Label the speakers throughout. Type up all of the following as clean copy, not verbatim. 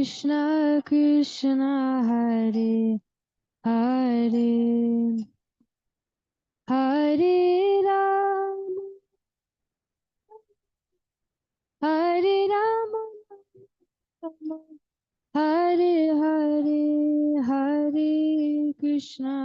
Speaker 1: Krishna Krishna Hare Hare Hare Rama Hare Hare Hare Krishna.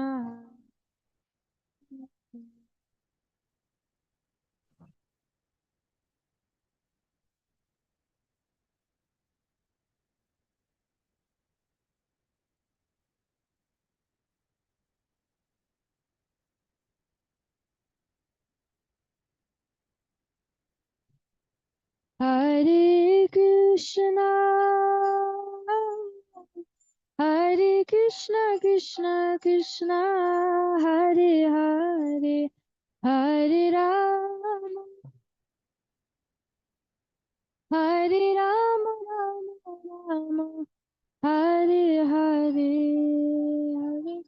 Speaker 1: Hare Krishna, Hare Krishna, Krishna Krishna, Hare Hare, Hare Rama, Hare Rama, Rama Rama, Hare Hare, Hare.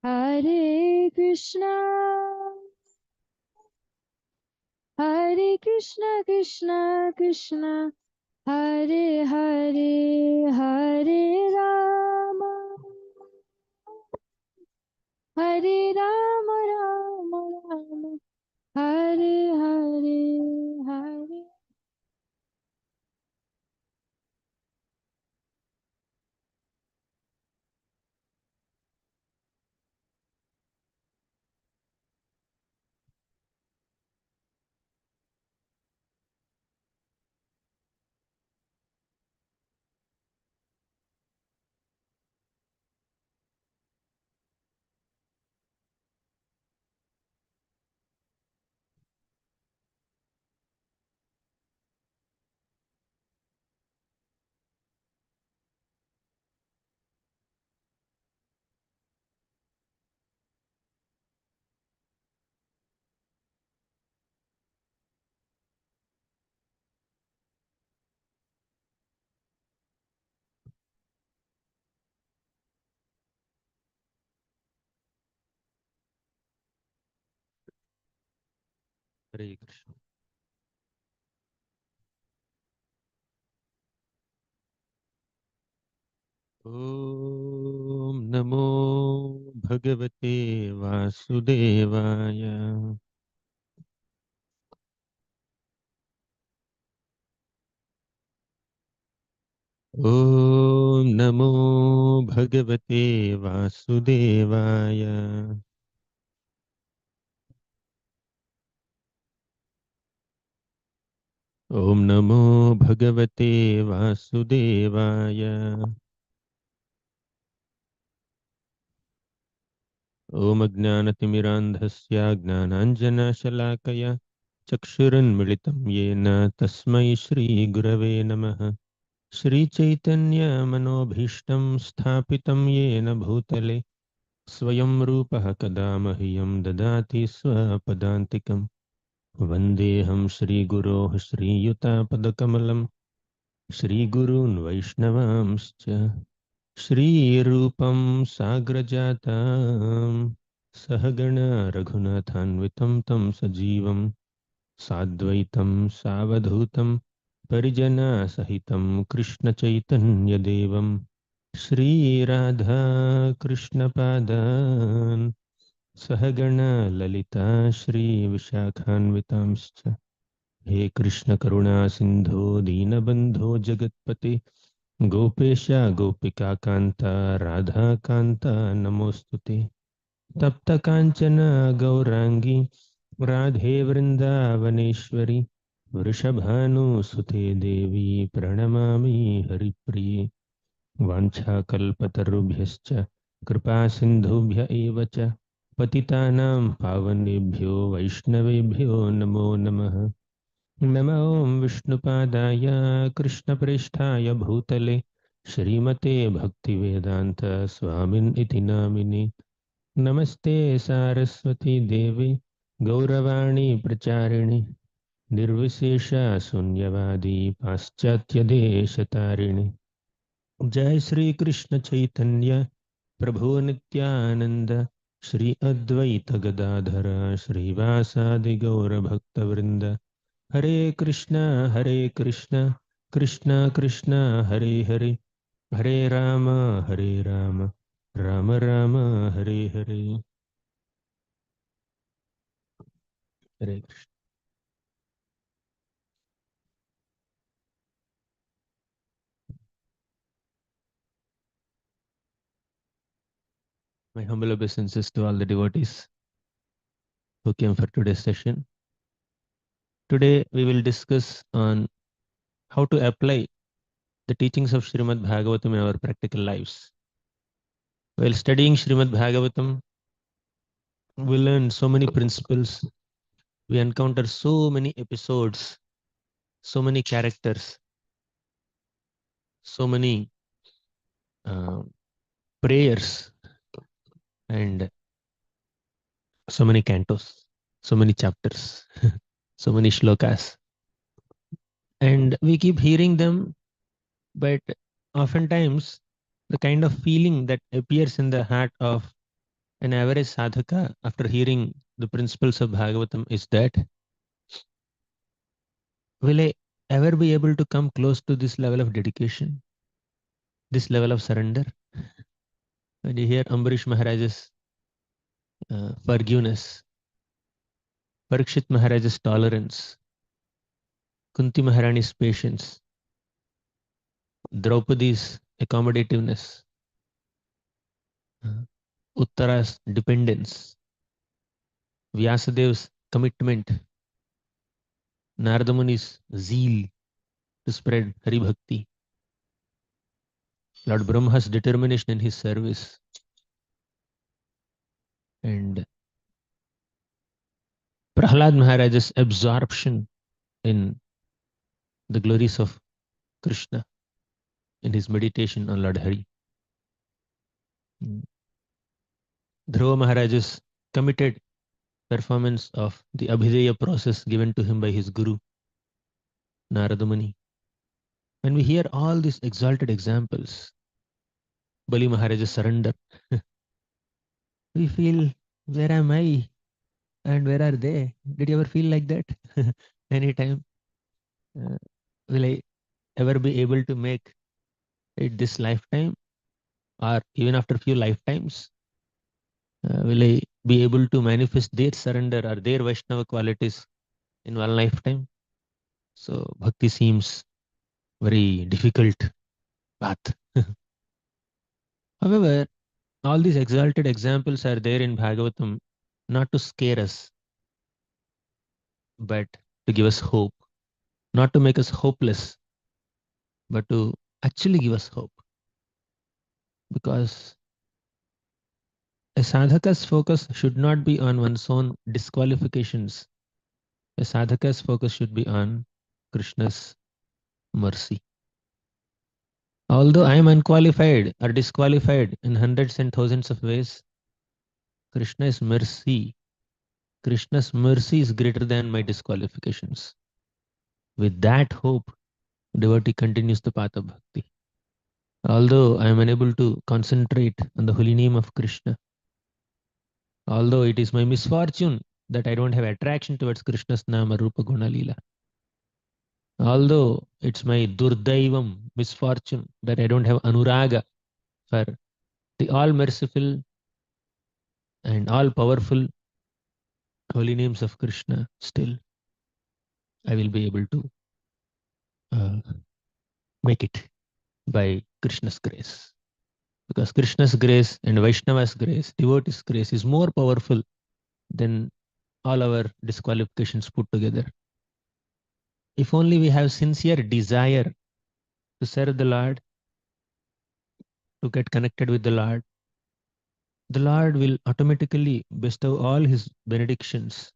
Speaker 1: Hare Krishna, Hare Krishna, Krishna Krishna, Hare Hare, Hare Rama, Hare Rama, Rama Rama, Hare Hare, Hare.
Speaker 2: हरे कृष्ण। ओम नमो भगवते वासुदेवाय। ओम नमो भगवते वासुदेवाय। ओम नमो भगवते वासुदेवाय। ओम अज्ञानतिमिरान्धस्य ज्ञानाञ्जनशलाकया चक्षुरुन्मिलितं येन तस्मै श्रीगुरवे नमः। श्रीचैतन्यमनोभीष्टं स्थापितं येन भूतले स्वयं रूपः कदा मह्यं ददाति स्वपदान्तिकं। वन्देऽहं श्रीगुरोः श्रीयुतापदकमलं श्रीगुरून् वैष्णवांश्च श्रीरूपं साग्रजातं सहगण रघुनाथान्वितं तं सजीवं साद्वैतं सावधूतं परिजनसहितं कृष्णचैतन्यदेवं श्रीराधा कृष्णपादान् सहगण ललिता श्रीविशाखान्वितांश्च। हे कृष्ण करुणा सिंधो दीनबंधो जगत्पते गोपेश गोपिका कांता राधा कांता नमोस्तुते। तप्त कांचन गौरांगी राधे वृंदावनेश्वरी वृषभानुसुते देवी प्रणमामि हरिप्रिये। वाञ्छाकल्पतरुभ्यश्च कृपा सिन्धुभ्य एव च पतितानां पावनेभ्यो वैष्णवेभ्यो नमो नमः। नमो विष्णुपादाय कृष्णप्रेष्ठाय भूतले श्रीमते भक्तिवेदान्त स्वामिन् इति नामिने। नमस्ते सारस्वती देवी गौरवाणी प्रचारिणि निर्विशेषा शून्यवादी पाश्चात्यदेशतारिणि। जय श्री कृष्ण चैतन्य प्रभु नित्यानंद, श्री अद्वैत गदाधर श्रीवासादि गौर भक्तवृंद। हरे कृष्णा कृष्ण कृष्ण हरे हरे, हरे राम राम राम हरे हरे। हरे Krishna. My humble obeisances to all the devotees who came for today's session. Today we will discuss on how to apply the teachings of Srimad Bhagavatam in our practical lives. While studying Srimad Bhagavatam, we learn so many principles. We encounter so many episodes, so many characters, so many uh, prayers, and so many cantos, so many chapters, so many shlokas. And we keep hearing them, but oftentimes the kind of feeling that appears in the heart of an average sadhaka after hearing the principles of Bhagavatam is that, will I ever be able to come close to this level of dedication, this level of surrender? When you hear Ambarish Maharaj's forgiveness, Parikshit Maharaj's tolerance, Kunti Maharani's patience, Draupadi's accommodativeness, uh, Uttara's dependence, Vyasadev's commitment, Narada Muni's zeal to spread Hari Bhakti, Lord Brahma's determination in his service, and Prahlad Maharaj's absorption in the glories of Krishna in his meditation on Lord Hari. Dhruva Maharaj's committed performance of the Abhideya process given to him by his Guru, Narada Muni. When we hear all these exalted examples, Bali Maharaj's surrender, we feel, where am I and where are they? Did you ever feel like that? Anytime? Uh, will I ever be able to make it this lifetime or even after a few lifetimes? Will I be able to manifest their surrender or their Vaishnava qualities in one lifetime? So bhakti seems very difficult path. However, all these exalted examples are there in Bhagavatam not to scare us, but to give us hope, not to make us hopeless, but to actually give us hope. Because a sadhaka's focus should not be on one's own disqualifications. A sadhaka's focus should be on Krishna's mercy. Although I am unqualified or disqualified in hundreds and thousands of ways, Krishna's mercy, Krishna's mercy is greater than my disqualifications. With that hope, devotee continues the path of bhakti. Although I am unable to concentrate on the holy name of Krishna, although it is my misfortune that I don't have attraction towards Krishna's Nama Rupa Guna Leela, although it's my durdaivam, misfortune, that I don't have anuraga for the all merciful and all powerful holy names of Krishna, still I will be able to uh, make it by Krishna's grace. Because Krishna's grace and Vaishnava's grace, devotee's grace, is more powerful than all our disqualifications put together. If only we have sincere desire to serve the Lord, to get connected with the Lord will automatically bestow all his benedictions,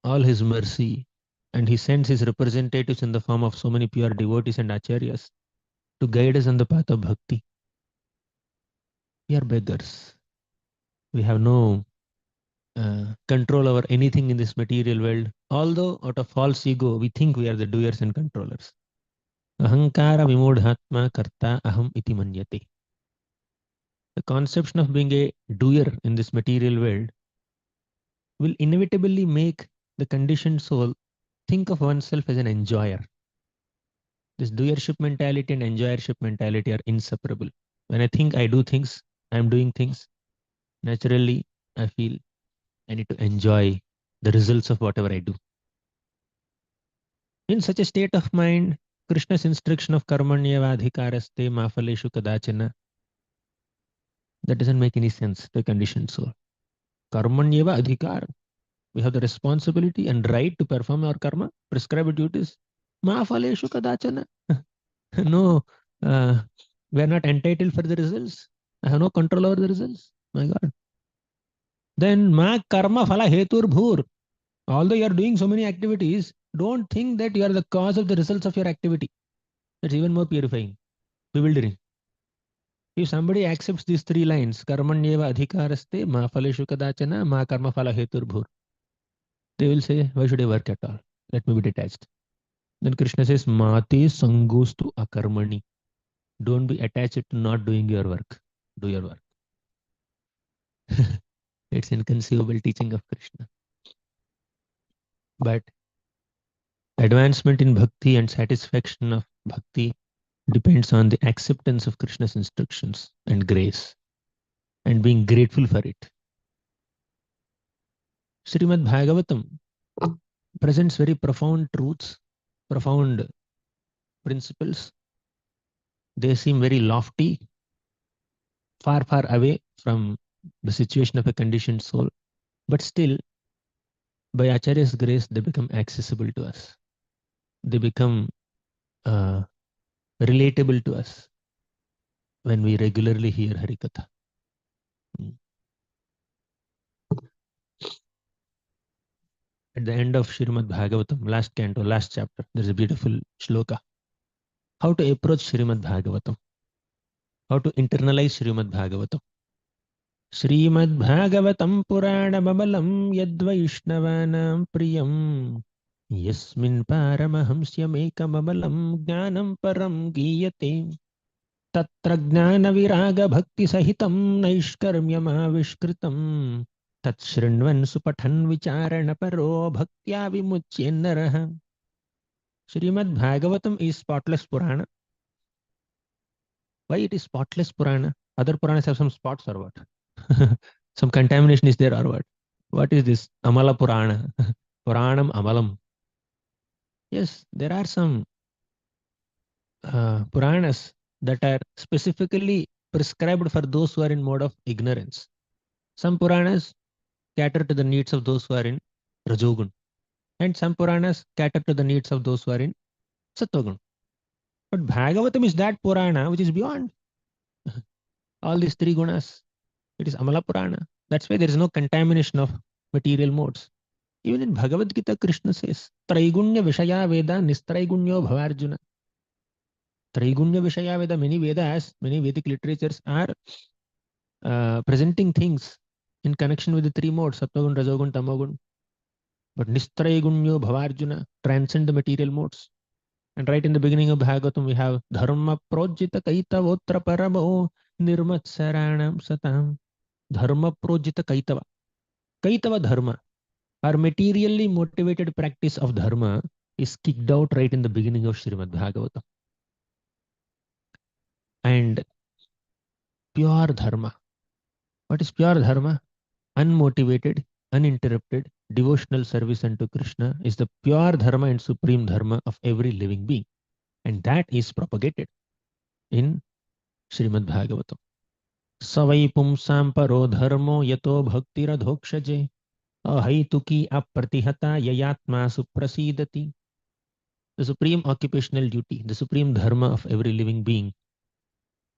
Speaker 2: all his mercy, and he sends his representatives in the form of so many pure devotees and acharyas to guide us on the path of bhakti. We are beggars. We have no control over anything in this material world. Although out of false ego, we think we are the doers and controllers. Ahankara vimodhatma karta aham iti manyate. The conception of being a doer in this material world will inevitably make the conditioned soul think of oneself as an enjoyer. This doership mentality and enjoyership mentality are inseparable. When I think I do things, I'm doing things, naturally I feel I need to enjoy the results of whatever I do. In such a state of mind, Krishna's instruction of karmanyavadhikaraste mafaleshu kadachana, that doesn't make any sense to a conditioned soul. Karmanyeva adhikar, we have the responsibility and right to perform our karma, prescribed duties. Mafaleshu kadachana. No, uh, we are not entitled for the results. I have no control over the results. My God. Then ma karma phala hetur bhur. Although you are doing so many activities, don't think that you are the cause of the results of your activity. That's even more purifying, bewildering. If somebody accepts these three lines, karmanyeva adhikaraste, ma phaleshu kadachana, ma karma phala hetur bhur, they will say, why should I work at all? Let me be detached. Then Krishna says, mate sangostu akarmani. Don't be attached to not doing your work. Do your work. It's inconceivable teaching of Krishna. But advancement in bhakti and satisfaction of bhakti depends on the acceptance of Krishna's instructions and grace and being grateful for it. Srimad Bhagavatam presents very profound truths, profound principles. They seem very lofty, far, far away from the situation of a conditioned soul. But still, by Acharya's grace, they become accessible to us. They become uh, relatable to us when we regularly hear Harikatha. At the end of Srimad Bhagavatam, last canto, last chapter, there's a beautiful shloka. How to approach Srimad Bhagavatam, how to internalize Srimad Bhagavatam. Srimad Bhagavatam Purana Babalam Yadvaishnavana Priyam Yasmin Paramahamsyam Ekamabalam Jnanam Param Giyate Tatra Jnana Viraga Bhakti Sahitam Naishkarmyamaviskritam Tat Shrinvan Supathan Vicharana Paro Bhaktya Vimuchyennaraha. Srimad Bhagavatam is spotless Purana. Why it is spotless Purana? Other Puranas have some spots or what? Some contamination is there or what? What is this? Amala Purana. Puranam Amalam. Yes, there are some Puranas that are specifically prescribed for those who are in mode of ignorance. Some Puranas cater to the needs of those who are in Rajogun. And some Puranas cater to the needs of those who are in Sattvagun. But Bhagavatam is that Purana which is beyond all these three gunas. It is Amala Purana. That's why there is no contamination of material modes. Even in Bhagavad Gita, Krishna says, Traigunya Vishaya Veda Nistraigunyo Bhavarjuna. Traigunya Vishaya Veda, many Vedas, many Vedic literatures are presenting things in connection with the three modes, Sattvagun, Rajogun, Tamogun. But Nistraigunyo Bhavarjuna transcend the material modes. And right in the beginning of Bhagavatam, we have Dharma Projita Kaitavotra Paramo Nirmatsaranam Satam. Dharma Projita Kaitava. Kaitava Dharma. Our materially motivated practice of Dharma is kicked out right in the beginning of Srimad Bhagavatam. And pure Dharma. What is pure Dharma? Unmotivated, uninterrupted, devotional service unto Krishna is the pure Dharma and supreme Dharma of every living being. And that is propagated in Srimad Bhagavatam. Savai pumsam paro dharmo yato bhaktiradhokshaje ahaituki apratihata yayatma suprasidati. The supreme occupational duty, the supreme dharma of every living being.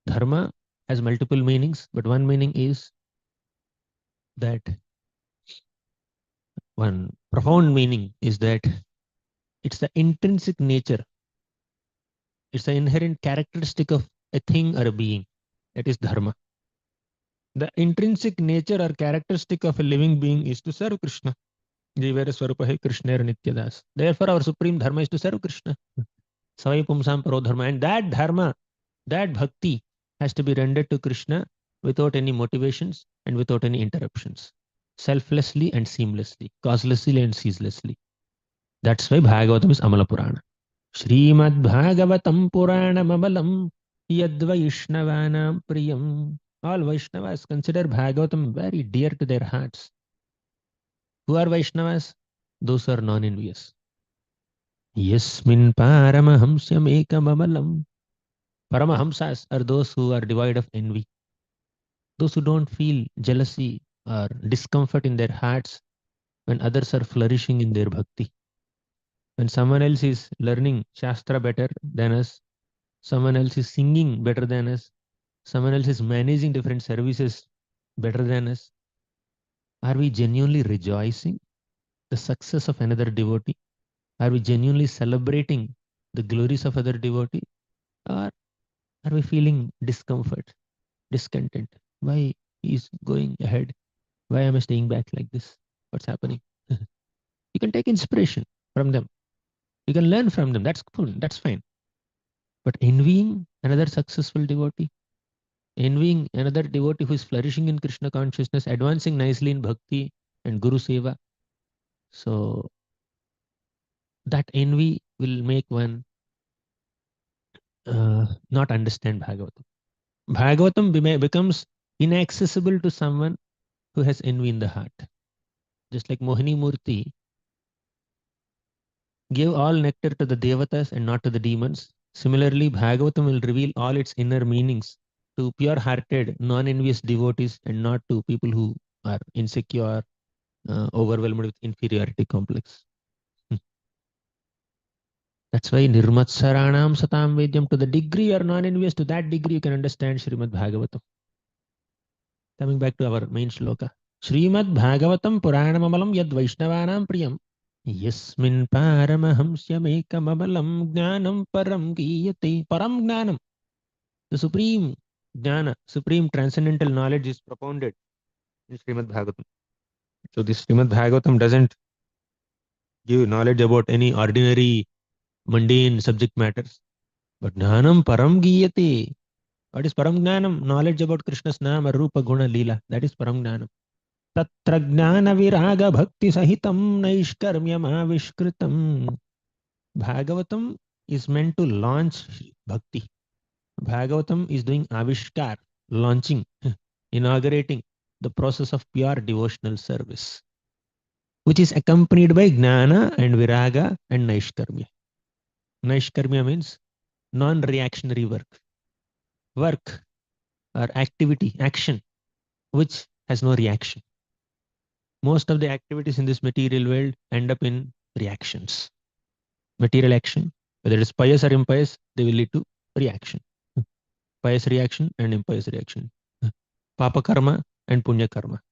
Speaker 2: Dharma has multiple meanings, but one meaning is that one profound meaning is that it's the intrinsic nature, it's the inherent characteristic of a thing or a being. That is dharma. The intrinsic nature or characteristic of a living being is to serve Krishna. Jivera Swarupa hai Krishna Nityadas. Therefore, our supreme dharma is to serve Krishna. Savai Pumsam Paro Dharma. And that dharma, that bhakti has to be rendered to Krishna without any motivations and without any interruptions. Selflessly and seamlessly, causelessly and ceaselessly. That's why Bhagavatam is Amala Purana. Srimad Bhagavatam Purana Amalam Yadvaishnavanam Priyam. All Vaishnavas consider Bhagavatam very dear to their hearts. Who are Vaishnavas? Those who are non-envious. Yasmin Paramahamsyam Ekamamalam. Paramahamsas are those who are devoid of envy. Those who don't feel jealousy or discomfort in their hearts when others are flourishing in their bhakti. When someone else is learning Shastra better than us, someone else is singing better than us, someone else is managing different services better than us, are we genuinely rejoicing the success of another devotee? Are we genuinely celebrating the glories of other devotee? Or are we feeling discomfort, discontent? Why is going ahead? Why am I staying back like this? What's happening? You can take inspiration from them. You can learn from them. That's cool. That's fine. But envying another successful devotee, envying another devotee who is flourishing in Krishna consciousness, advancing nicely in bhakti and Guru Seva. So that envy will make one not understand Bhagavatam. Bhagavatam becomes inaccessible to someone who has envy in the heart. Just like Mohini Murti gave all nectar to the devatas and not to the demons. Similarly, Bhagavatam will reveal all its inner meanings to pure-hearted, non-envious devotees and not to people who are insecure, overwhelmed with inferiority complex. That's why Nirmatsaranam Satam Vedyam, to the degree you are non-envious, to that degree you can understand Srimad Bhagavatam. Coming back to our main shloka. Srimad Bhagavatam Puranamamalam Yad Vaishnavanam Priyam Yasmin Paramahംస్యమేకమమలం Jnanam Param Giyate. Param Jnanam. The supreme jnana, supreme transcendental knowledge is propounded in Srimad Bhagavatam. So this Srimad Bhagavatam doesn't give knowledge about any ordinary mundane subject matters. But Jnanam Param Giyate. What is Param Jnanam? Knowledge about Krishna's Nama, Rupa, Guna, Leela. That is Param Jnanam. Tatra Jnana Viraga Bhakti Sahitam Naishkarmyamaviskritam. Bhagavatam is meant to launch bhakti. Bhagavatam is doing avishkar, launching, inaugurating the process of pure devotional service, which is accompanied by jnana and viraga and naishkarmya. Naishkarmya means non-reactionary work or activity, action, which has no reaction. Most of the activities in this material world end up in reactions. Material action, whether it is pious or impious, they will lead to reaction. Pious reaction and impious reaction. Papa karma and punya karma.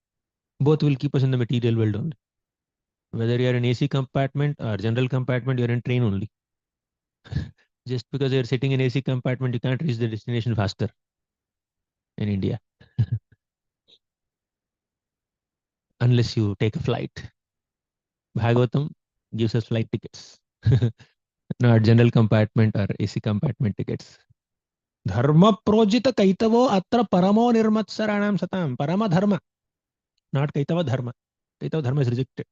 Speaker 2: Both will keep us in the material world only. Whether you are in AC compartment or general compartment, you are in train only. Just because you are sitting in AC compartment, you can't reach the destination faster in India. Unless you take a flight. Bhagavatam gives us flight tickets. Not general compartment or AC compartment tickets. Dharma projita kaitavo atra paramo nirmatsaranam satam. Parama dharma, not kaitava dharma. Kaitava dharma is rejected.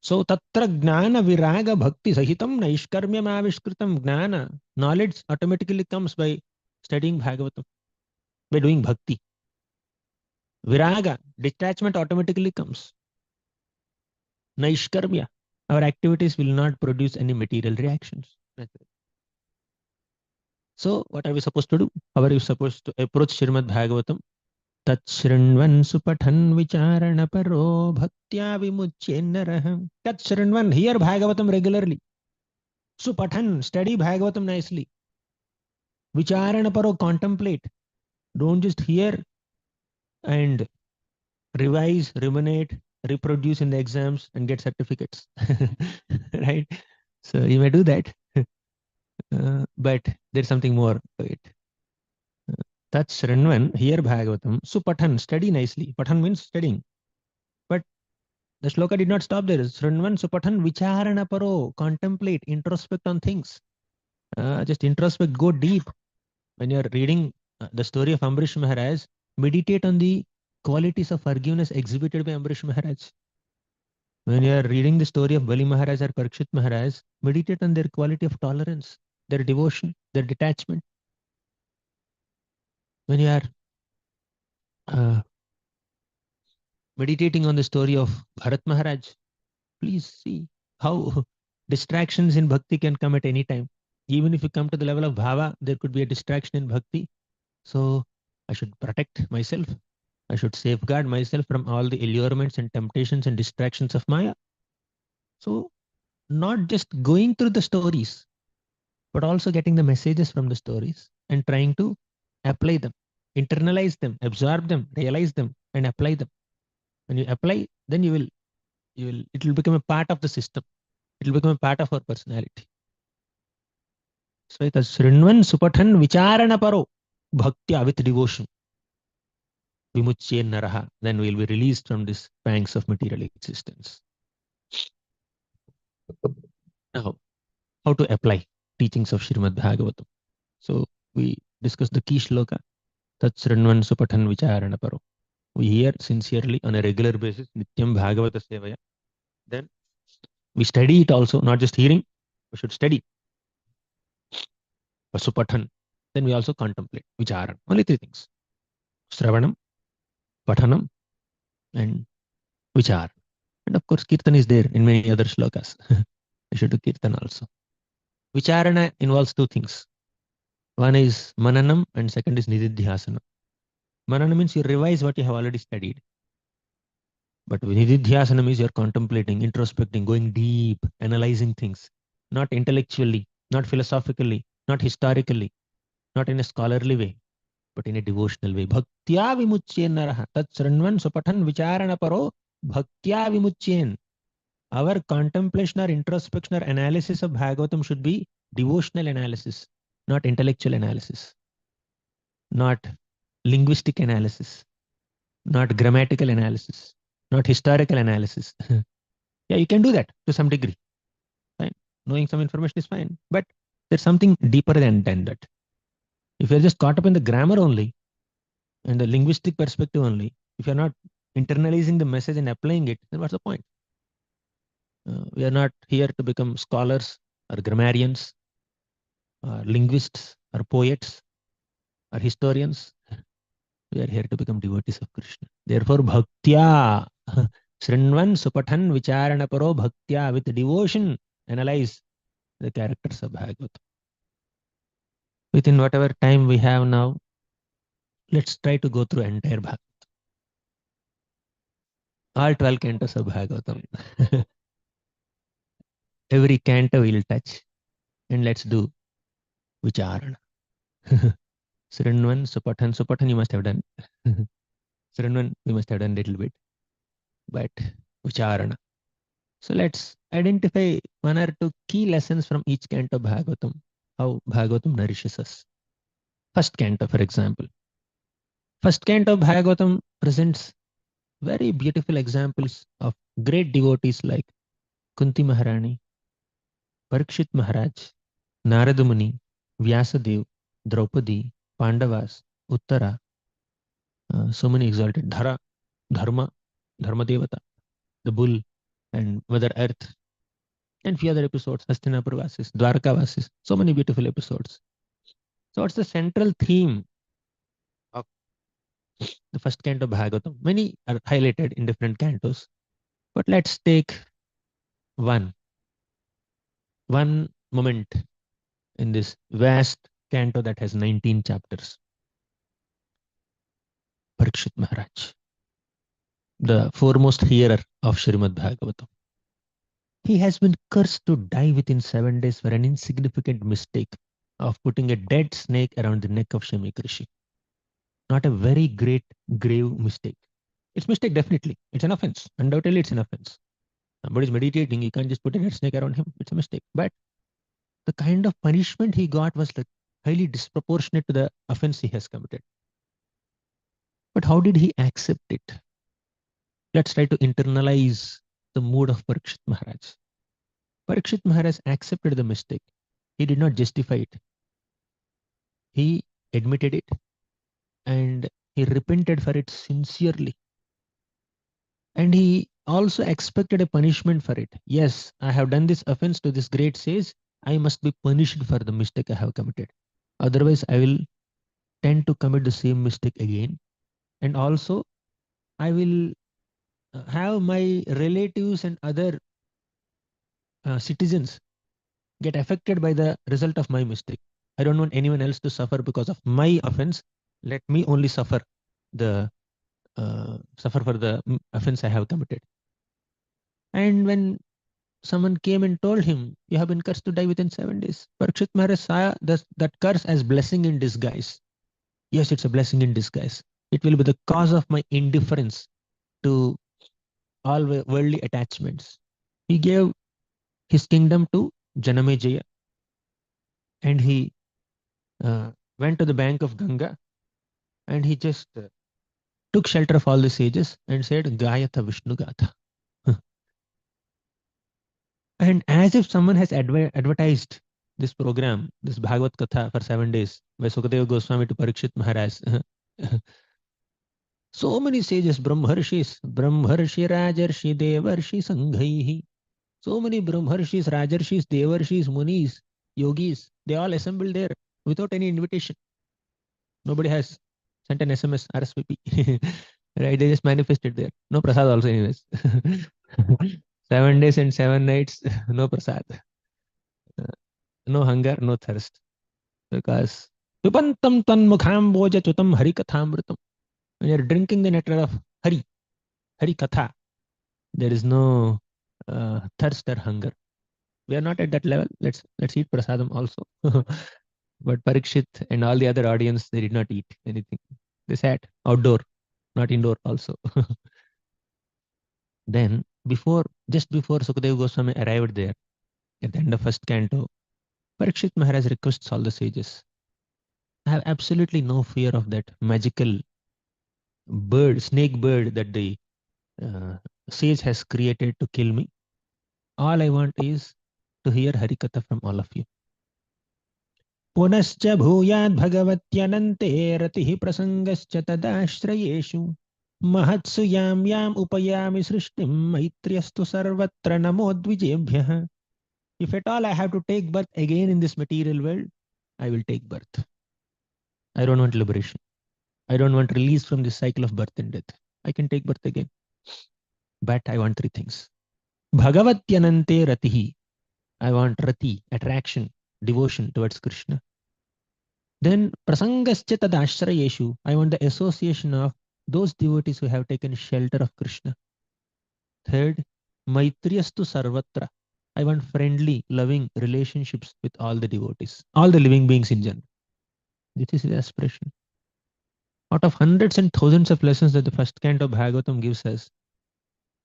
Speaker 2: So tatra jnana viraga bhakti sahitam naishkarmyam aviskritam. Jnana, knowledge automatically comes by studying Bhagavatam, by doing bhakti. Viraga, detachment automatically comes. Naishkarmya, our activities will not produce any material reactions. So what are we supposed to do? How are you supposed to approach Srimad Bhagavatam? Tat Shrinvan Supathan Vicharana Paro Bhaktya Vimuchyennarah. Tat Shrinvan, hear Bhagavatam regularly. Supathan, study Bhagavatam nicely. Vicharana Paro, contemplate. Don't just hear and revise, ruminate, reproduce in the exams and get certificates. Right? So you may do that. But there's something more to it. Tat Shrinvan, here Bhagavatam, Supathan, study nicely. Pathan means studying. But the shloka did not stop there. Shrinvan, Supathan, Vicharana Paro, contemplate, introspect on things. Just introspect, go deep. When you are reading the story of Ambrish Maharaj, meditate on the qualities of forgiveness exhibited by Ambrish Maharaj. When you are reading the story of Bali Maharaj or Parikshit Maharaj, meditate on their quality of tolerance, their devotion, their detachment. When you are uh, meditating on the story of Bharat Maharaj, please see how distractions in bhakti can come at any time. Even if you come to the level of bhava, there could be a distraction in bhakti. So I should protect myself. I should safeguard myself from all the allurements and temptations and distractions of Maya. So, not just going through the stories, but also getting the messages from the stories and trying to apply them, internalize them, absorb them, realize them, and apply them. When you apply, then it will become a part of the system. It will become a part of our personality. So, it is Srinvan Supathan Vicharana Paro, Bhaktya with devotion. Vimuchye Naraha. Then we will be released from this pangs of material existence. Now, how to apply teachings of Srimad Bhagavatam. So we discussed the key shloka, Tat Srinvan Supathan Vicharana Paro. We hear sincerely on a regular basis, Nityam Bhagavata Sevaya. Then we study it also, not just hearing, we should study. Supathan. Then we also contemplate, Vicharan. Only three things. Sravanam, Pathanam, and Vichar. And of course, Kirtan is there in many other shlokas. We should do Kirtan also. Vicharana involves two things. One is Mananam and second is Nididhyasana. Manana means you revise what you have already studied. But Nididhyasana means you're contemplating, introspecting, going deep, analyzing things, not intellectually, not philosophically, not historically, not in a scholarly way, but in a devotional way. Bhaktya vimuchyen naraha. Tat sranvan supathan vicharana paro bhaktya vimuchyen. Our contemplation or introspection or analysis of Bhagavatam should be devotional analysis, not intellectual analysis, not linguistic analysis, not grammatical analysis, not historical analysis. Yeah, you can do that to some degree. Fine. Knowing some information is fine. But there's something deeper than that. If you're just caught up in the grammar only and the linguistic perspective only, if you're not internalizing the message and applying it, then what's the point? We are not here to become scholars or grammarians or linguists or poets or historians. We are here to become devotees of Krishna. Therefore, bhaktya, srinvan supathan vicharana paro bhaktya, with devotion, analyze the characters of Bhagavad. Within whatever time we have now, let's try to go through entire Bhagavad. All 12 cantos of Bhagavatam. Every canto we'll touch. And let's do Vicharana. Srinvan, Supathan. Supathan you must have done. Srinvan we must have done a little bit. But Vicharana. So let's identify one or two key lessons from each canto of Bhagavatam. How Bhagavatam nourishes us. First canto, for example. First canto of Bhagavatam presents very beautiful examples of great devotees like Kunti Maharani, Parikshit Maharaj, Narada Muni, Vyasadev, Draupadi, Pandavas, Uttara, so many exalted, Dharma, Dharma Devata, the bull, and Mother Earth, and few other episodes, Hastinapur Vasis, Dwarka Vasis, so many beautiful episodes. So what's the central theme of the first canto of Bhagavatam? Many are highlighted in different cantos, but let's take one moment in this vast canto that has 19 chapters. Parikshit Maharaj, the foremost hearer of Srimad Bhagavatam. He has been cursed to die within 7 days for an insignificant mistake of putting a dead snake around the neck of Shamik Rishi. Not a very great, grave mistake. It's mistake, definitely. It's an offense. Undoubtedly, it's an offense. Somebody's meditating, you can't just put a dead snake around him. It's a mistake. But the kind of punishment he got was like highly disproportionate to the offense he has committed. But how did he accept it? Let's try to internalize the mood of Parikshit Maharaj. Parikshit Maharaj accepted the mistake. He did not justify it. He admitted it and he repented for it sincerely. And he also expected a punishment for it. Yes, I have done this offense to this great sage. I must be punished for the mistake I have committed. Otherwise, I will tend to commit the same mistake again. And also, I will have my relatives and other citizens get affected by the result of my mistake. I don't want anyone else to suffer because of my offense. Let me only the suffer for the offense I have committed. And when someone came and told him, "You have been cursed to die within 7 days," Parikshit Maharaj saw that curse as blessing in disguise. Yes, it's a blessing in disguise. It will be the cause of my indifference to all worldly attachments. He gave his kingdom to Janamejaya and he uh, went to the bank of Ganga and he just took shelter of all the sages and said, Gayatha Vishnu Gatha. And as if someone has advertised this program, this Bhagavad Katha for 7 days, by Sukadeva Goswami to Parikshit Maharaj. So many sages, Brahmarshi, Rajarshi, Devarshi, Sanghaihi. So many Brahmarshis, Rajarshis, Devarshis, Munis, Yogis, they all assembled there without any invitation. Nobody has sent an SMS, RSVP. Right? They just manifested there. No prasad also, anyways. 7 days and 7 nights, no prasad. No hunger, no thirst. Because Pipantam tan mukham boja chutam hari kathamritam. When you're drinking the nectar of Hari Katha, there is no thirst or hunger. We are not at that level. Let's eat prasadam also. But Parikshit and all the other audience, they did not eat anything. They sat outdoor, not indoor also. Then just before Sukadeva Goswami arrived there, at the end of first canto, Parikshit Maharaj requests all the sages, I have absolutely no fear of that magical snake bird that the uh, sage has created to kill me. All I want is to hear Harikatha from all of you. पुनश्च भूयाद् भगवत्यनन्ते रतिः प्रसङ्गश्च तदाश्रयेषु महत्सु यां उपयामि सृष्टिं मैत्र्यस्तु सर्वत्र नमो द्विजेभ्यः. If at all I have to take birth again in this material world, I will take birth. I don't want liberation. I don't want release from this cycle of birth and death. I can take birth again. But I want three things. Bhagavatyanante ratihi. I want rati, attraction, devotion towards Krishna. Then prasangascha tadashrayeshu. I want the association of those devotees who have taken shelter of Krishna. Third, maitriyastu sarvatra. I want friendly, loving relationships with all the devotees, all the living beings in general. This is the aspiration. Out of hundreds and thousands of lessons that the first canto of Bhagavatam gives us,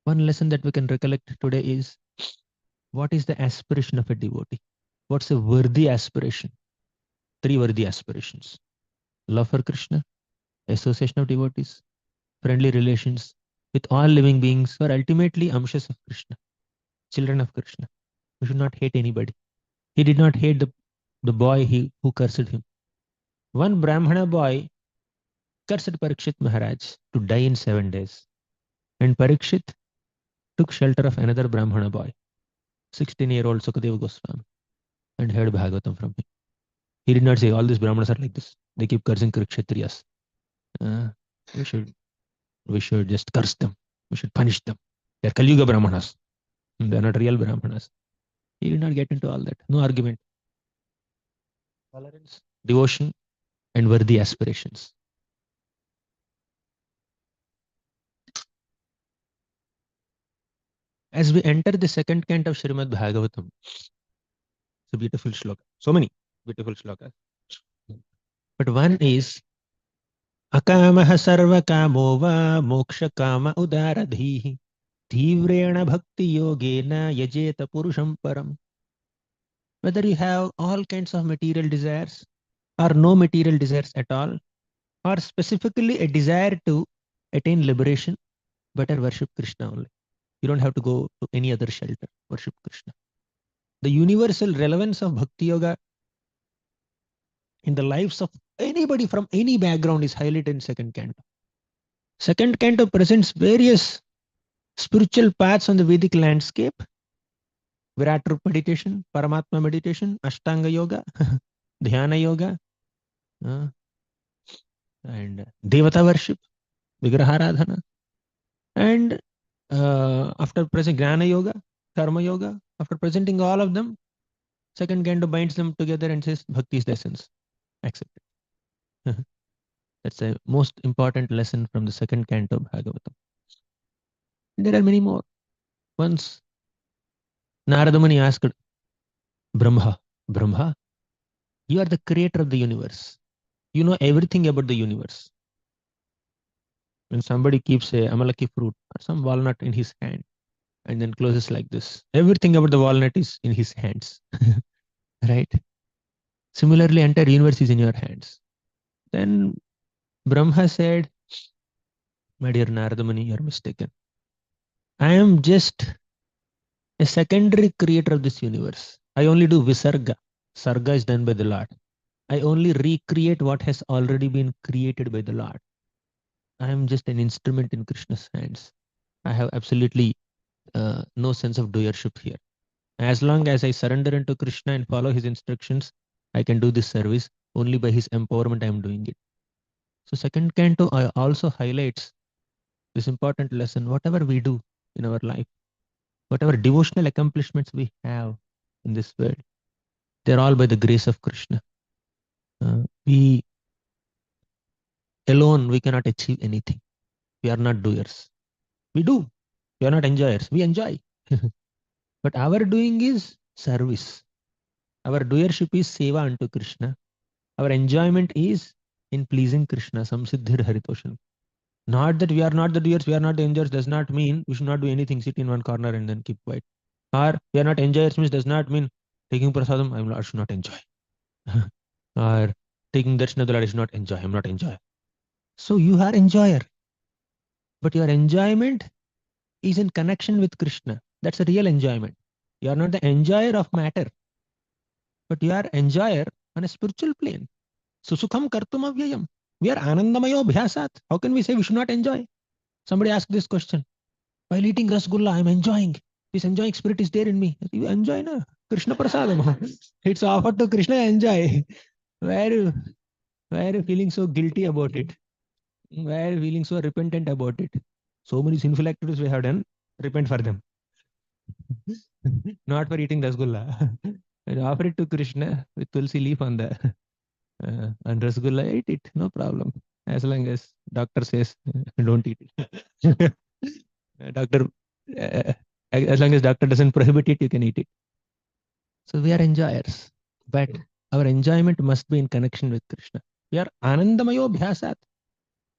Speaker 2: one lesson that we can recollect today is what is the aspiration of a devotee? What's a worthy aspiration? Three worthy aspirations: love for Krishna, association of devotees, friendly relations with all living beings who are ultimately amshas of Krishna, children of Krishna. We should not hate anybody. He did not hate the boy who cursed him. One Brahmana boy cursed Parikshit Maharaj to die in 7 days. And Parikshit took shelter of another Brahmana boy, 16-year-old Sukadeva Goswami, and heard Bhagavatam from him. He did not say, all these Brahmanas are like this. They keep cursing Kshatriyas. Uh, we should we should just curse them. We should punish them. They're Kalyuga Brahmanas. They're not real Brahmanas. He did not get into all that. No argument. Tolerance, devotion, and worthy aspirations. As we enter the second canto of Srimad Bhagavatam, it's a beautiful shloka. So many beautiful shlokas. But one is अकामः सर्वकामो वा मोक्षकाम उदारधीः तीव्रेण भक्ति योगेन यजेत पुरुषं परम्. Whether you have all kinds of material desires or no material desires at all, or specifically a desire to attain liberation, better worship Krishna only. You don't have to go to any other shelter. Worship Krishna. The universal relevance of Bhakti Yoga in the lives of anybody from any background is highlighted in second canto. Second canto presents various spiritual paths on the Vedic landscape. Virat Rupa meditation, Paramatma meditation, Ashtanga yoga, Dhyana yoga, uh, and Devata worship, Vigraharadhana. And after presenting Jnana yoga, Karma yoga, after presenting all of them, second canto binds them together and says, Bhakti is the essence. Accept it. That's the most important lesson from the second canto of Bhagavatam. And there are many more. Once Narada Muni asked Brahma, Brahma, you are the creator of the universe. You know everything about the universe. When somebody keeps a amalaki fruit or some walnut in his hand and then closes like this, everything about the walnut is in his hands. Right? Similarly, entire universe is in your hands. Then Brahma said, my dear Narada Muni, you are mistaken. I am just a secondary creator of this universe. I only do visarga. Sarga is done by the Lord. I only recreate what has already been created by the Lord. I am just an instrument in Krishna's hands. I have absolutely no sense of doership here. As long as I surrender into Krishna and follow his instructions, I can do this service. Only by his empowerment I am doing it. So second canto also highlights this important lesson. Whatever we do in our life, whatever devotional accomplishments we have in this world, they're all by the grace of Krishna. We alone, we cannot achieve anything. We are not doers. We do. We are not enjoyers. We enjoy. But our doing is service. Our doership is seva unto Krishna. Our enjoyment is in pleasing Krishna. Samsiddhir haritoshan. Not that we are not the doers, we are not the enjoyers, does not mean we should not do anything, sit in one corner and then keep quiet. Or we are not enjoyers means does not mean taking prasadam, I should not enjoy. Or taking darshan of the Lord, I should not enjoy. I'm not enjoy. So you are enjoyer, but your enjoyment is in connection with Krishna. That's a real enjoyment. You are not the enjoyer of matter, but you are enjoyer on a spiritual plane. Susukham kartum avyayam. We are anandamayo bhyasat. How can we say we should not enjoy? Somebody asked this question. While eating rasgulla, I'm enjoying. This enjoying spirit is there in me. You enjoy na? Krishna prasadam. It's offered to Krishna, enjoy. Why are you feeling so guilty about it? Why are you feeling so repentant about it? So many sinful activities we have done, repent for them. Not for eating rasgulla. Offer it to Krishna with tulsi leaf on the and rasgulla, eat it, no problem. As long as doctor says don't eat it. Doctor, as long as doctor doesn't prohibit it, you can eat it. So we are enjoyers, but our enjoyment must be in connection with Krishna. We are anandamayo bhyasat.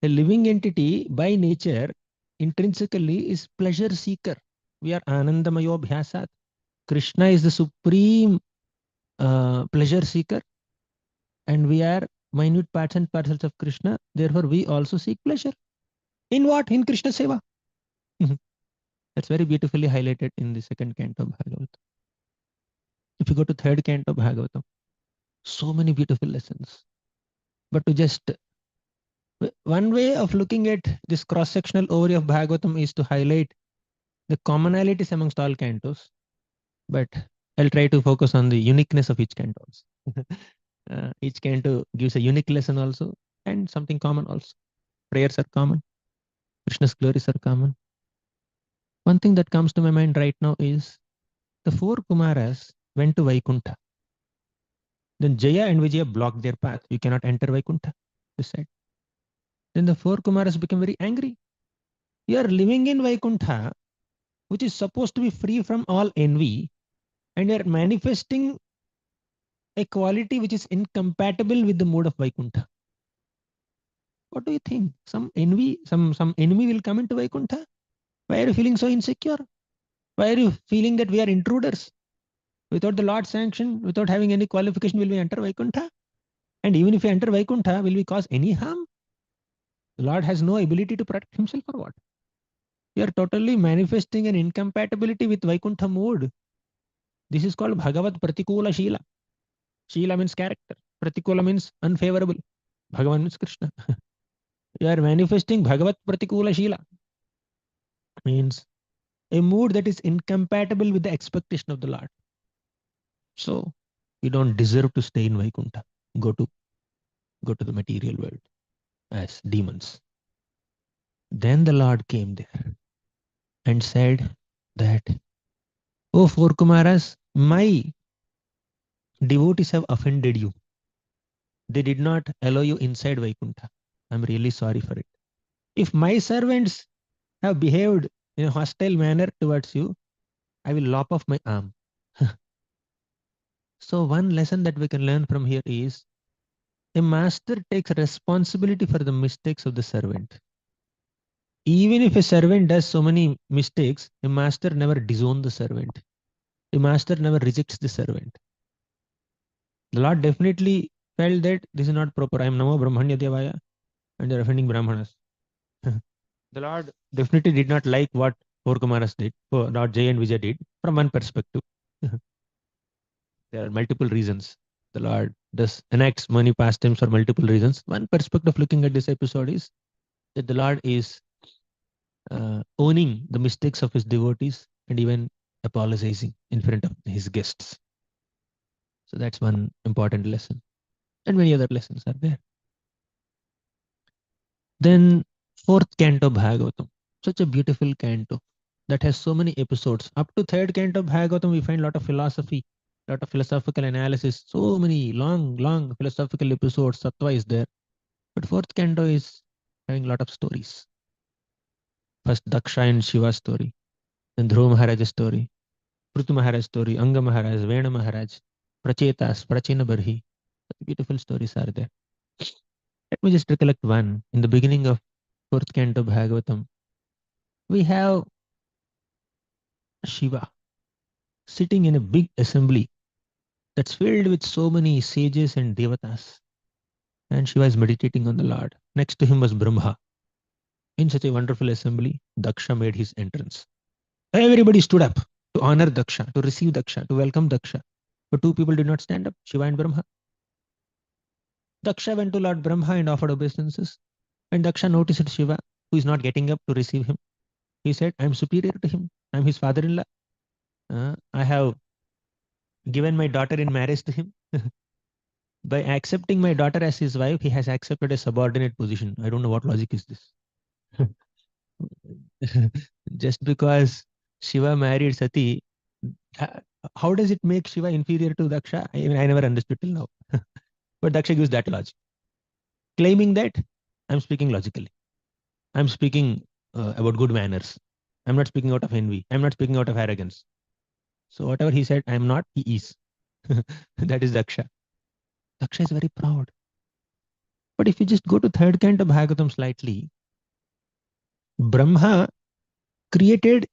Speaker 2: A living entity by nature intrinsically is pleasure seeker. We are anandamayo bhyasat. Krishna is the supreme pleasure seeker, and we are minute parts and parcels of Krishna. Therefore, we also seek pleasure. In what? In Krishna Seva. That's very beautifully highlighted in the second canto of Bhagavatam. If you go to third canto of Bhagavatam, so many beautiful lessons. But to just one way of looking at this cross-sectional overview of Bhagavatam is to highlight the commonalities amongst all cantos. But I'll try to focus on the uniqueness of each canto. Each canto gives a unique lesson also and something common also. Prayers are common. Krishna's glories are common. One thing that comes to my mind right now is the four Kumaras went to Vaikuntha. Then Jaya and Vijaya blocked their path. You cannot enter Vaikuntha, they said. Then the four Kumaras became very angry. You are living in Vaikuntha, which is supposed to be free from all envy, and you are manifesting a quality which is incompatible with the mode of Vaikuntha. What do you think? Some enemy will come into Vaikuntha? Why are you feeling so insecure? Why are you feeling that we are intruders? Without the Lord's sanction, without having any qualification, will we enter Vaikuntha? And even if we enter Vaikuntha, will we cause any harm? The Lord has no ability to protect himself or what? You are totally manifesting an incompatibility with Vaikuntha mood. This is called Bhagavad Pratikula Shila. Shila means character. Pratikula means unfavorable. Bhagavan means Krishna. You are manifesting Bhagavad Pratikula Shila. Means a mood that is incompatible with the expectation of the Lord. So you don't deserve to stay in Vaikuntha. Go to go to the material world as demons. Then the Lord came there and said that, oh four Kumaras, my devotees have offended you. They did not allow you inside Vaikuntha. I'm really sorry for it. If my servants have behaved in a hostile manner towards you, I will lop off my arm. So one lesson that we can learn from here is a master takes responsibility for the mistakes of the servant. Even if a servant does so many mistakes, a master never disowns the servant. A master never rejects the servant. The Lord definitely felt that this is not proper. I am Namo Brahmanya Devaya and they are offending Brahmanas. The Lord definitely did not like what four Kumaras did, or not Jay and Vijay did, from one perspective. There are multiple reasons. The Lord does enacts many pastimes for multiple reasons. One perspective of looking at this episode is that the Lord is owning the mistakes of his devotees and even apologizing in front of his guests. So that's one important lesson. And many other lessons are there. Then fourth canto Bhagavatam. Such a beautiful canto that has so many episodes. Up to third canto Bhagavatam, we find a lot of philosophy, a lot of philosophical analysis, so many long philosophical episodes. Sattva is there. But fourth canto is having a lot of stories. First Daksha and Shiva story, then Dhruva Maharaj's story, Prithu Maharaj story, Anga Maharaj, Vena Maharaj, Prachetas, Prachina Barhi. Beautiful stories are there. Let me just recollect one. In the beginning of fourth canto Bhagavatam, we have Shiva sitting in a big assembly that's filled with so many sages and devatas. And Shiva is meditating on the Lord. Next to him was Brahma. In such a wonderful assembly, Daksha made his entrance. Everybody stood up to honor Daksha, to receive Daksha, to welcome Daksha. But two people did not stand up, Shiva and Brahma. Daksha went to Lord Brahma and offered obeisances. And Daksha noticed Shiva, who is not getting up to receive him. He said, I am superior to him. I am his father in law. I have given my daughter in marriage to him. By accepting my daughter as his wife, he has accepted a subordinate position. I don't know what logic is this. Just because Shiva married Sati, uh, how does it make Shiva inferior to Daksha? I never understood till now. But Daksha gives that logic, claiming that I'm speaking logically. I'm speaking about good manners. I'm not speaking out of envy. I'm not speaking out of arrogance. So whatever he said, I'm not, he is. That is Daksha. Daksha is very proud. But if you just go to third canto Bhagavatam slightly, Brahma created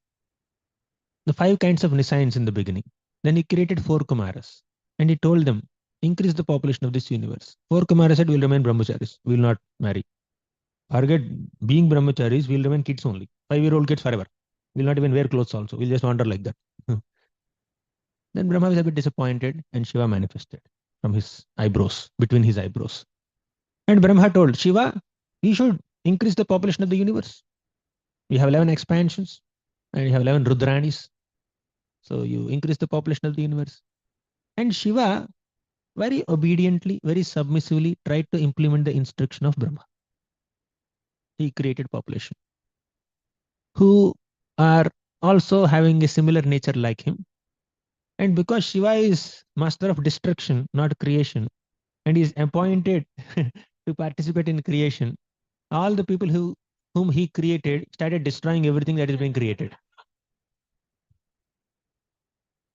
Speaker 2: the five kinds of Nisayans in the beginning. Then he created four Kumaras. And he told them, increase the population of this universe. Four Kumaras said, we'll remain brahmacharis. We'll not marry. Forget being brahmacharis, we'll remain kids only. 5-year-old kids forever. We'll not even wear clothes also. We'll just wander like that. Then Brahma was a bit disappointed and Shiva manifested from his eyebrows, between his eyebrows. And Brahma told Shiva, we should increase the population of the universe. We have 11 expansions and you have 11 Rudranis. So you increase the population of the universe. And Shiva very obediently, very submissively tried to implement the instruction of Brahma. He created population who are also having a similar nature like him. And because Shiva is master of destruction, not creation, and is appointed to participate in creation, all the people whom he created started destroying everything that is being created.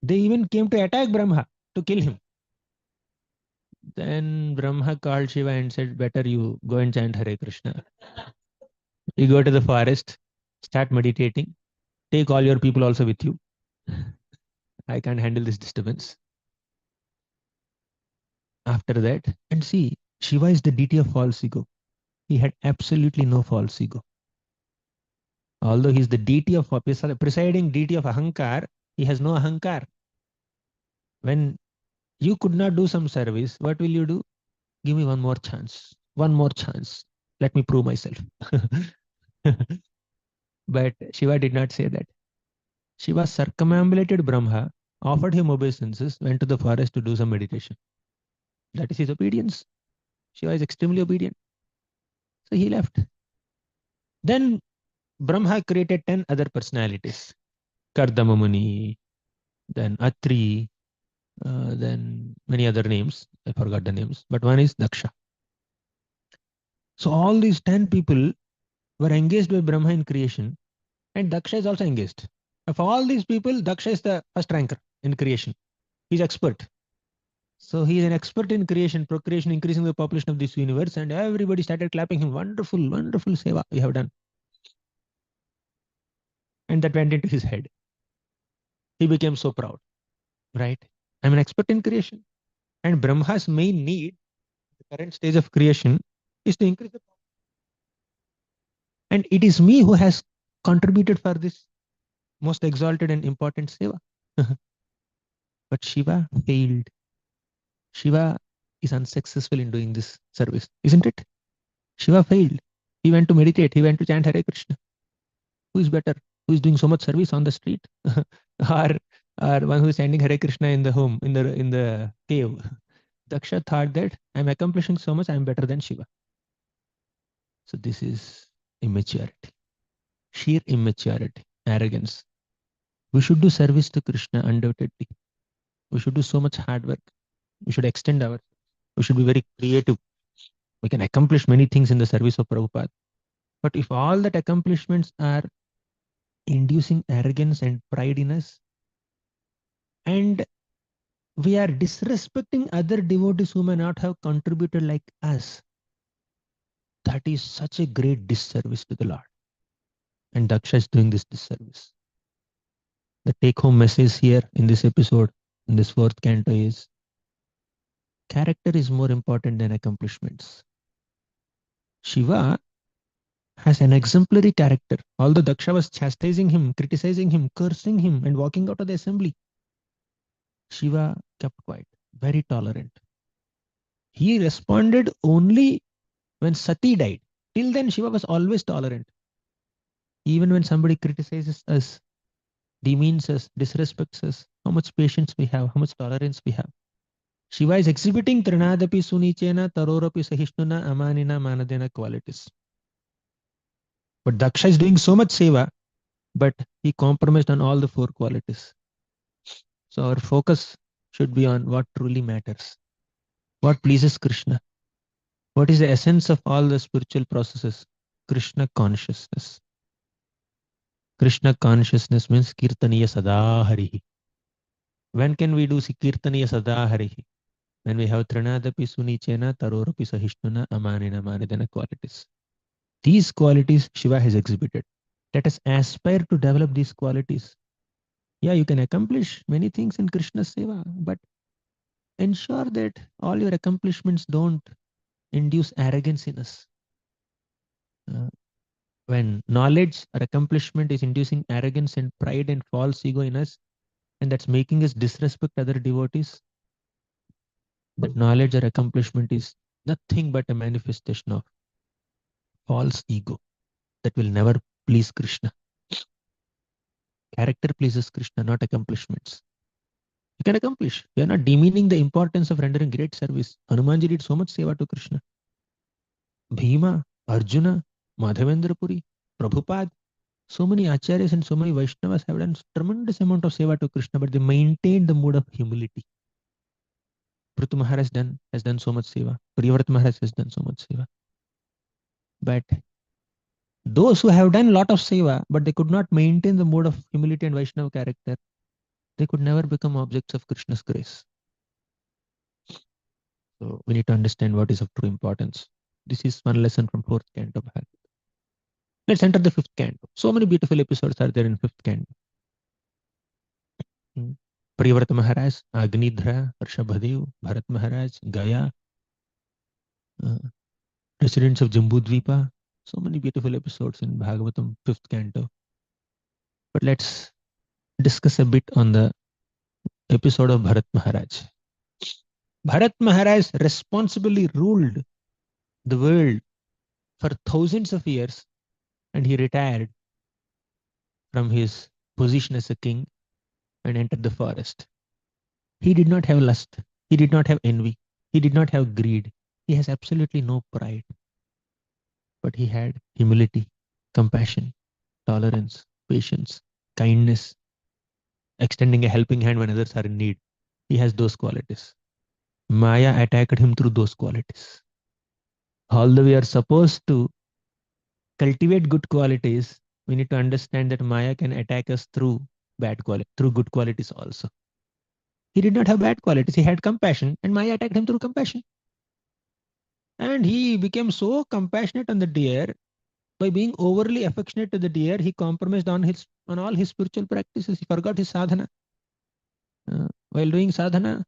Speaker 2: They even came to attack Brahma to kill him. Then Brahma called Shiva and said, better you go and chant Hare Krishna. You go to the forest, start meditating, take all your people also with you. I can't handle this disturbance. After that, and see, Shiva is the deity of false ego. he had absolutely no false ego. Although he is the deity of presiding deity of Ahankar, he has no Ahankar. When you could not do some service, what will you do? Give me one more chance. One more chance. Let me prove myself. But Shiva did not say that. Shiva circumambulated Brahma, offered him obeisances, went to the forest to do some meditation. That is his obedience. Shiva is extremely obedient. So he left. Then Brahma created 10 other personalities. Kardama Muni, then Atri, then many other names. I forgot the names, but one is Daksha. So all these 10 people were engaged by Brahma in creation, and Daksha is also engaged. Of all these people, Daksha is the first ranker in creation. He's expert. So he is an expert in creation, procreation, increasing the population of this universe, and everybody started clapping him. Wonderful, wonderful seva you have done. And that went into his head. He became so proud, right? I'm an expert in creation. And Brahma's main need, the current stage of creation, is to increase the population. And it is me who has contributed for this most exalted and important seva. But Shiva failed. Shiva is unsuccessful in doing this service, isn't it? Shiva failed. He went to meditate. He went to chant Hare Krishna. Who is better? Who is doing so much service on the street? or, or one who is chanting Hare Krishna in the home, in the cave? Daksha thought that I'm accomplishing so much, I'm better than Shiva. So this is immaturity, sheer immaturity, arrogance. We should do service to Krishna undoubtedly. We should do so much hard work. We should extend our. We should be very creative. We can accomplish many things in the service of Prabhupada. But if all that accomplishments are inducing arrogance and pride in us, and we are disrespecting other devotees who may not have contributed like us, that is such a great disservice to the Lord. And Daksha is doing this disservice. The take home message here in this episode, in this fourth canto, is character is more important than accomplishments. Shiva has an exemplary character. Although Daksha was chastising him, criticizing him, cursing him, and walking out of the assembly, Shiva kept quiet, very tolerant. He responded only when Sati died. Till then, Shiva was always tolerant. Even when somebody criticizes us, demeans us, disrespects us, how much patience we have, how much tolerance we have. Shiva is exhibiting Trinadapi Sunichena, Tarorapi Sahishnuna, Amanina, Manadena qualities. But Daksha is doing so much seva, but he compromised on all the four qualities. So our focus should be on what truly matters, what pleases Krishna. What is the essence of all the spiritual processes? Krishna consciousness. Krishna consciousness means Kirtaniya Sadaharihi. When can we do Kirtaniya Sadaharihi? When we have Trinadapi Sunichena, Tarorapi Sahishnuna, Amanina, Manidana qualities. These qualities Shiva has exhibited. Let us aspire to develop these qualities. Yeah, you can accomplish many things in Krishna's seva, but ensure that all your accomplishments don't induce arrogance in us. When knowledge or accomplishment is inducing arrogance and pride and false ego in us, and that's making us disrespect other devotees, that knowledge or accomplishment is nothing but a manifestation of false ego that will never please Krishna. Character pleases Krishna, not accomplishments. You can accomplish. We are not demeaning the importance of rendering great service. Hanumanji did so much seva to Krishna. Bhima, Arjuna, Madhavendra Puri, Prabhupada, so many acharyas and so many Vaishnavas have done tremendous amount of seva to Krishna, but they maintained the mood of humility. Prithu Maharaj has done so much seva. Priyavrata Maharaj has done so much seva. But those who have done a lot of seva, but they could not maintain the mode of humility and Vaishnava character, they could never become objects of Krishna's grace. So we need to understand what is of true importance. This is one lesson from fourth canto. Let's enter the fifth canto. So many beautiful episodes are there in fifth canto. Priyavrata Maharaj, Agnidhra, Harshabhadev, Bharat Maharaj, Gaya, residents of Jambudvipa. So many beautiful episodes in Bhagavatam, 5th canto. But let's discuss a bit on the episode of Bharat Maharaj. Bharat Maharaj responsibly ruled the world for thousands of years, and he retired from his position as a king and entered the forest. He did not have lust. He did not have envy. He did not have greed. He has absolutely no pride. But he had humility, compassion, tolerance, patience, kindness, extending a helping hand when others are in need. He has those qualities. Maya attacked him through those qualities. Although we are supposed to cultivate good qualities, we need to understand that Maya can attack us through through good qualities also. He did not have bad qualities. He had compassion, and Maya attacked him through compassion. And he became so compassionate on the deer. By being overly affectionate to the deer, he compromised on all his spiritual practices. He forgot his sadhana. While doing sadhana,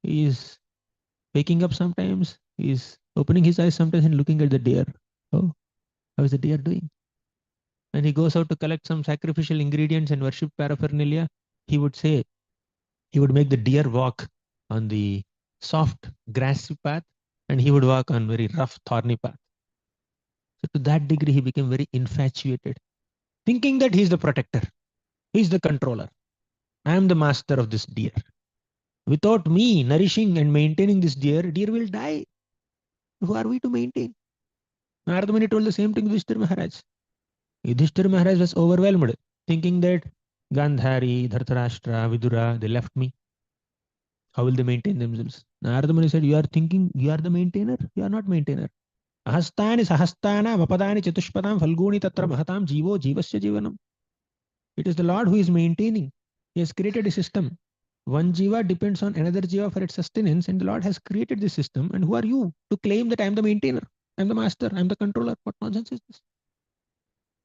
Speaker 2: he is waking up sometimes. He is opening his eyes sometimes and looking at the deer. Oh, how is the deer doing? When he goes out to collect some sacrificial ingredients and worship paraphernalia, he would say, he would make the deer walk on the soft grassy path, and he would walk on very rough thorny path. So to that degree, he became very infatuated, thinking that he's the protector, he's the controller. I am the master of this deer. Without me nourishing and maintaining this deer will die. Who are we to maintain? Narada Muni told the same thing to Yudhishthira Maharaj. Yudhishthira Maharaj was overwhelmed, thinking that Gandhari, Dhartarashtra, Vidura, they left me. How will they maintain themselves? Narada Muni said, you are thinking you are the maintainer. You are not maintainer. Ahastani sahastana vapadani chatushpadam falguni tatra mahatam jivo jivasya jivanam. It is the Lord who is maintaining. He has created a system. One jiva depends on another jiva for its sustenance, and the Lord has created this system. And who are you to claim that I am the maintainer? I am the master. I am the controller. What nonsense is this?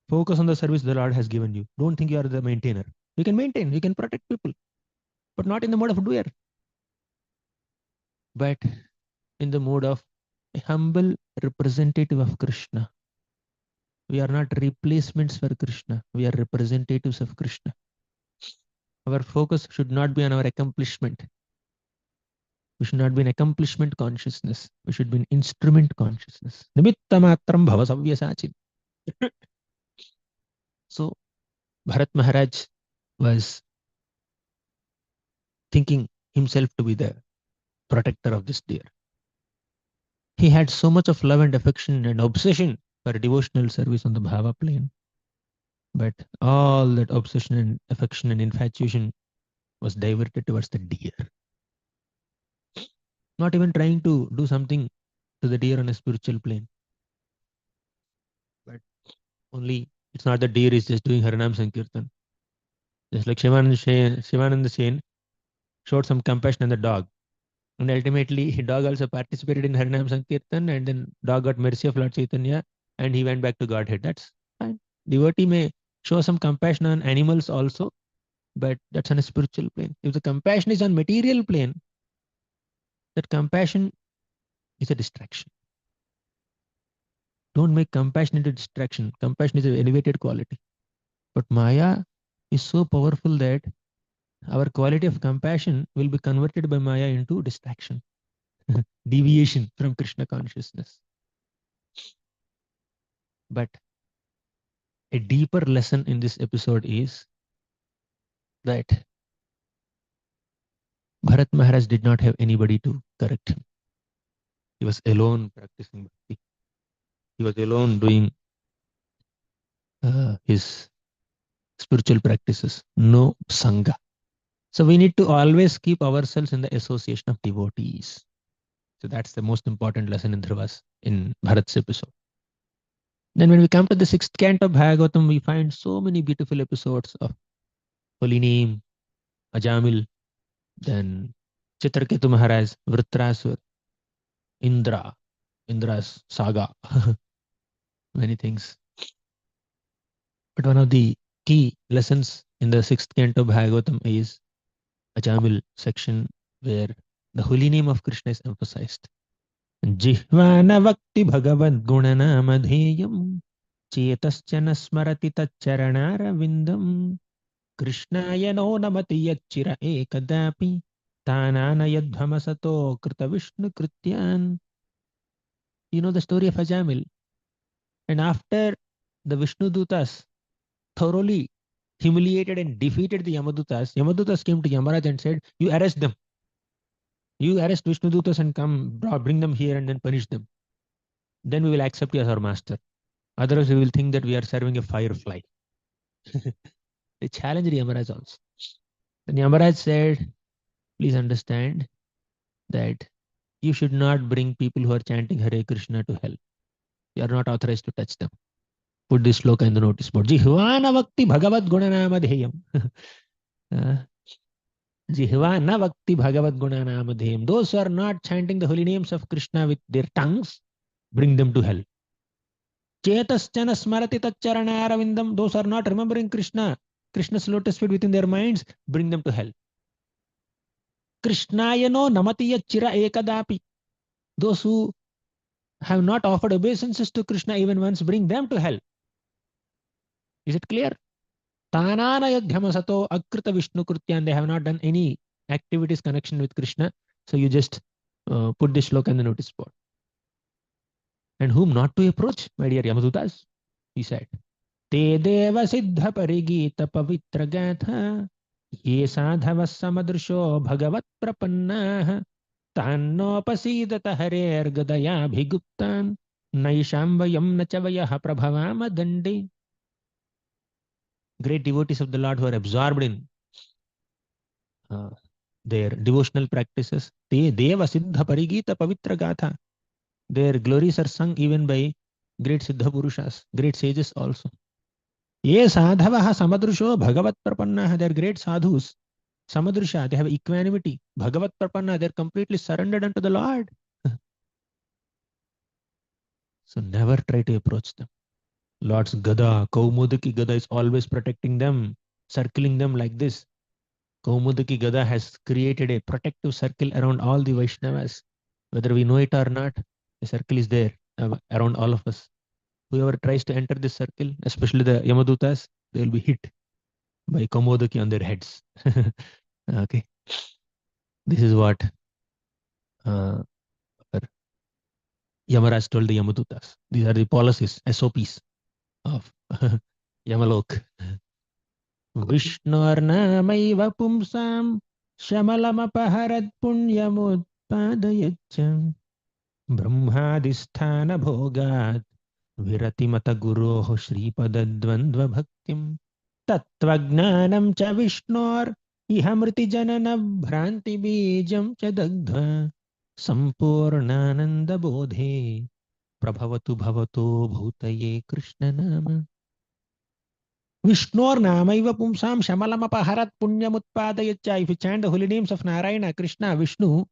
Speaker 2: Focus on the service the Lord has given you. Don't think you are the maintainer. You can maintain, you can protect people, but not in the mode of doer, but in the mode of a humble representative of Krishna. We are not replacements for Krishna. We are representatives of Krishna. Our focus should not be on our accomplishment. We should not be in accomplishment consciousness. We should be in instrument consciousness. Nimitta matram bhava savyasachin. So Bharat Maharaj was thinking himself to be the protector of this deer. He had so much of love and affection and obsession for devotional service on the bhava plane. But all that obsession and affection and infatuation was diverted towards the deer. Not even trying to do something to the deer on a spiritual plane. But only, it's not the deer is just doing Harinam Sankirtan. Just like Shivananda Sen showed some compassion on the dog. And ultimately, dog also participated in Harinam Sankirtan, and then dog got mercy of Lord Chaitanya, and he went back to Godhead. That's fine. Devotee may show some compassion on animals also, but that's on a spiritual plane. If the compassion is on material plane, that compassion is a distraction. Don't make compassion into distraction. Compassion is an elevated quality. But Maya is so powerful that our quality of compassion will be converted by Maya into distraction, deviation from Krishna consciousness. But a deeper lesson in this episode is that Bharat Maharaj did not have anybody to correct him. He was alone practicing bhakti. He was alone doing his spiritual practices. No sangha. So we need to always keep ourselves in the association of devotees. So that's the most important lesson in Dhruvas in Bharat's episode. Then when we come to the 6th canto of Bhagavatam, we find so many beautiful episodes of holy name, Ajamil, then Chitraketu Maharaj, Vritrasur, Indra, Indra's saga, many things. But one of the key lessons in the 6th canto of Bhagavatam is Ajamil section where the holy name of Krishna is emphasized. जिह्वा न वक्ति भगवद्गुणनामधेयम् चेतश्च न स्मरति तच्चरणारविन्दम् कृष्णाय no नमति यच्चिर एकदापि तानानयध्वमसतो कृतविष्णुकृत्यान्. You know the story of Ajamil. And after the Vishnudutas thoroughly humiliated and defeated the Yamadutas, Yamadutas came to Yamaraj and said, you arrest them. You arrest Vishnudutas and come, bring them here and then punish them. Then we will accept you as our master. Otherwise, we will think that we are serving a firefly. They challenged Yamaraj also. Then Yamaraj said, please understand that you should not bring people who are chanting Hare Krishna to hell. You are not authorized to touch them. Put this sloka in the notice board. Jihvana Vakti Bhagavad Gunanamadheyam. Jihvana Vakti Bhagavad Gunanamadheyam. Those who are not chanting the holy names of Krishna with their tongues, bring them to hell. Chetaschana Smarati Tacharana Aravindam. Those who are not remembering Krishna, Krishna's lotus feet within their minds, bring them to hell. Krishnayano Namatiya Chira Ekadapi. Those who have not offered obeisances to Krishna even once, bring them to hell. Is it clear? Tananayadhyamasato akrita Vishnu Krutyan. They have not done any activities connection with Krishna. So you just put this shloka in the notice board. And whom not to approach, my dear Yamadutas? He said, Te deva siddha parigita pavitra gatha ye sadhava samadrisho bhagavat prapannaha tannopasidata harer gadaya bhiguptan naishambhayam nachavayah prabhavama dandi. Great devotees of the Lord who are absorbed in uh, their devotional practices. Te deva siddha parigita pavitra gatha. Their glories are sung even by great siddha purushas, great sages also. Ye sadhavaha samadrusho bhagavat prapannaha. They are great sadhus. Samadrisha, they have equanimity. Bhagavat prapanna, they are completely surrendered unto the Lord. So never try to approach them. Lord's Gada, Kaumudiki Gada is always protecting them, circling them like this. Kaumudiki Gada has created a protective circle around all the Vaishnavas. Whether we know it or not, the circle is there around all of us. Whoever tries to enter this circle, especially the Yamadutas, they will be hit by Kaumudiki on their heads. Okay. This is what uh, Yamaraj told the Yamadutas. These are the policies, SOPs of Yamalok. विष्णोर्नामैव पुंसां शमलमपहरत् पुण्यमुत्पादयच्च ब्रह्मादिस्थानभोगात् विरतिमतगुरोः श्रीपदद्वन्द्वभक्तिं तत्त्वज्ञानं च विष्णोर् इह मृतिजननभ्रान्तिबीजं च दग्ध्वा सम्पूर्णानन्दबोधे प्रभवतु भवतो भूतये कृष्णनाम. Vishnor Namaiva Pumsam Shamalamapa Punyamutpadayaccha. If you chant the holy names of Narayana, Krishna, Vishnu,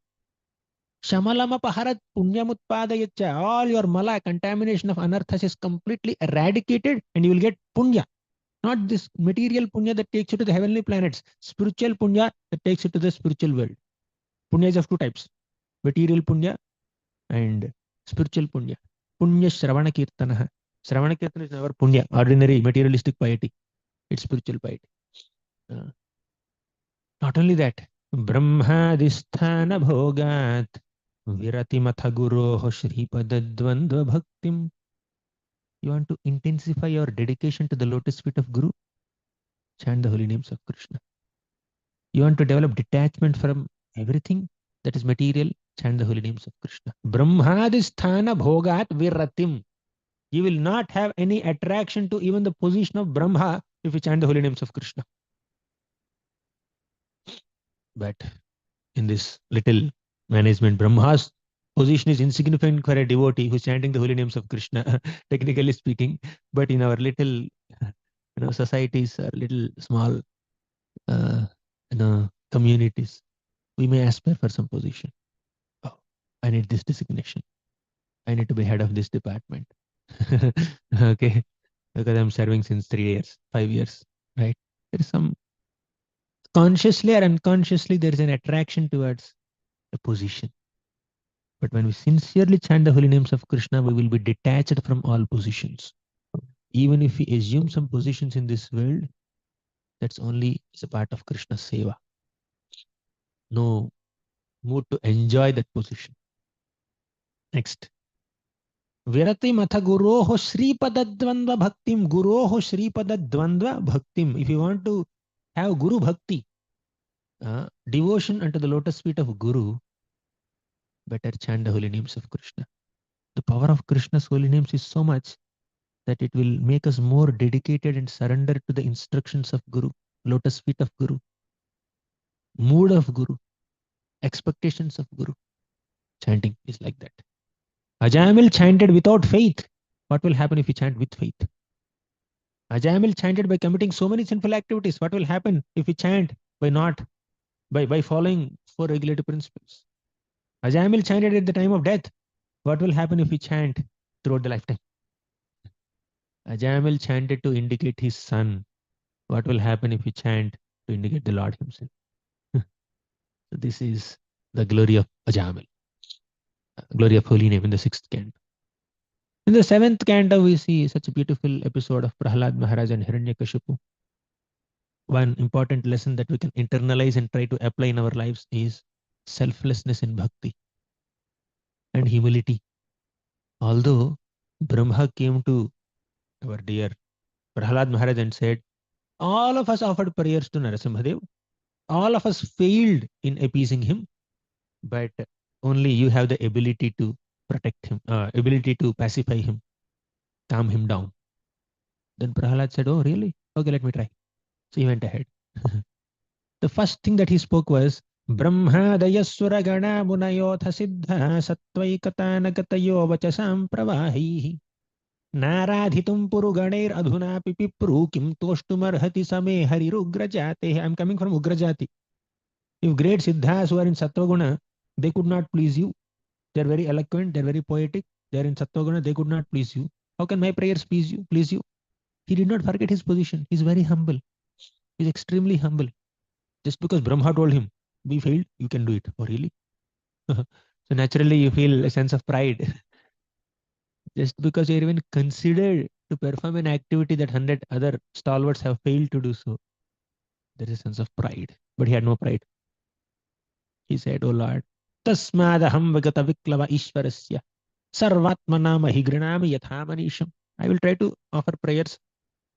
Speaker 2: Shamalamapa Punyamutpadayaccha, all your mala contamination of anarthas is completely eradicated and you will get punya. Not this material punya that takes you to the heavenly planets, spiritual punya that takes you to the spiritual world. Punya is of two types, material punya and spiritual punya. Punya Shravana Kirtana. Shravana Kirtana is never punya, ordinary materialistic piety. It's spiritual piety. Not only that, Brahmadisthana bhogat viratimatha guroho shripadadvandva bhaktim. You want to intensify your dedication to the lotus feet of Guru? Chant the holy names of Krishna. You want to develop detachment from everything that is material? Chant the holy names of Krishna. Brahmadisthana bhogat viratim. You will not have any attraction to even the position of Brahma if you chant the holy names of Krishna. But in this little management, Brahma's position is insignificant for a devotee who's chanting the holy names of Krishna, technically speaking. But in our little, societies or little small, communities, we may aspire for some position. Oh, I need this designation. I need to be head of this department. Okay, because I'm serving since 3 years, 5 years, right? There is some consciously or unconsciously there is an attraction towards a position. But when we sincerely chant the holy names of Krishna, we will be detached from all positions. Even if we assume some positions in this world, that's only as a part of Krishna's seva. No mood to enjoy that position. Next. Virati matha guroho Sripadadvandva bhaktim. Guroho Sripadadvandva bhaktim. If you want to have Guru Bhakti, devotion unto the lotus feet of Guru, better chant the holy names of Krishna. The power of Krishna's holy names is so much that it will make us more dedicated and surrender to the instructions of Guru, lotus feet of Guru, mood of Guru, expectations of Guru. Chanting is like that. Ajamil chanted without faith. What will happen if you chant with faith? Ajamil chanted by committing so many sinful activities. What will happen if we chant by not by following four regulative principles? Ajamil chanted at the time of death. What will happen if we chant throughout the lifetime? Ajamil chanted to indicate his son. What will happen if we chant to indicate the Lord himself? So this is the glory of Ajamil, glory of holy name in the sixth canto. In the seventh canto, we see such a beautiful episode of Prahlad Maharaj and Hiranyakashipu. One important lesson that we can internalize and try to apply in our lives is selflessness in bhakti and humility. Although Brahma came to our dear Prahlad Maharaj and said, all of us offered prayers to Narasimhadev. All of us failed in appeasing him, but only you have the ability to protect him, ability to pacify him, calm him down. Then Prahlad said, oh, really? Okay, let me try. So he went ahead. The first thing that he spoke was, Brahmadayaswara gana munayotha siddha sattvaikatanagatyo vachasam pravahihi naradhitum puru ganer adhuna pipipru kim toshtumarhati same harirugrajate. I'm coming from Ugrajati. If great siddhas who are in Sattva they could not please you. They're very eloquent, they're very poetic, they're in Sattva they could not please you. How can my prayers please you? Please you? He did not forget his position. He's very humble. He's extremely humble. Just because Brahma told him, we failed, you can do it. Oh, really? So naturally, you feel a sense of pride. Just because you're even considered to perform an activity that 100 other stalwarts have failed to do so, there is a sense of pride. But he had no pride. He said, oh Lord, Tasmadaham Vagata Viklava Ishwarasya Sarvatmana Mahigranami Yathamanisham. I will try to offer prayers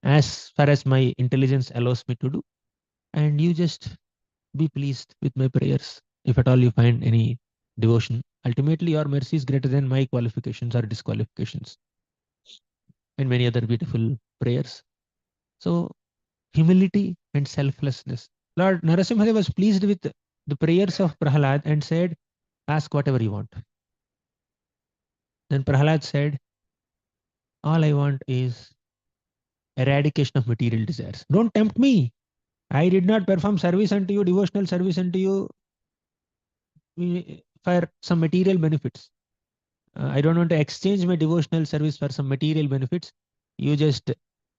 Speaker 2: as far as my intelligence allows me to do. And you just be pleased with my prayers. If at all you find any devotion, ultimately your mercy is greater than my qualifications or disqualifications. And many other beautiful prayers. So humility and selflessness. Lord Narasimha was pleased with the prayers of Prahalad and said, ask whatever you want. Then Prahalad said, all I want is eradication of material desires. Don't tempt me. I did not perform service unto you, devotional service unto you for some material benefits. I don't want to exchange my devotional service for some material benefits. You just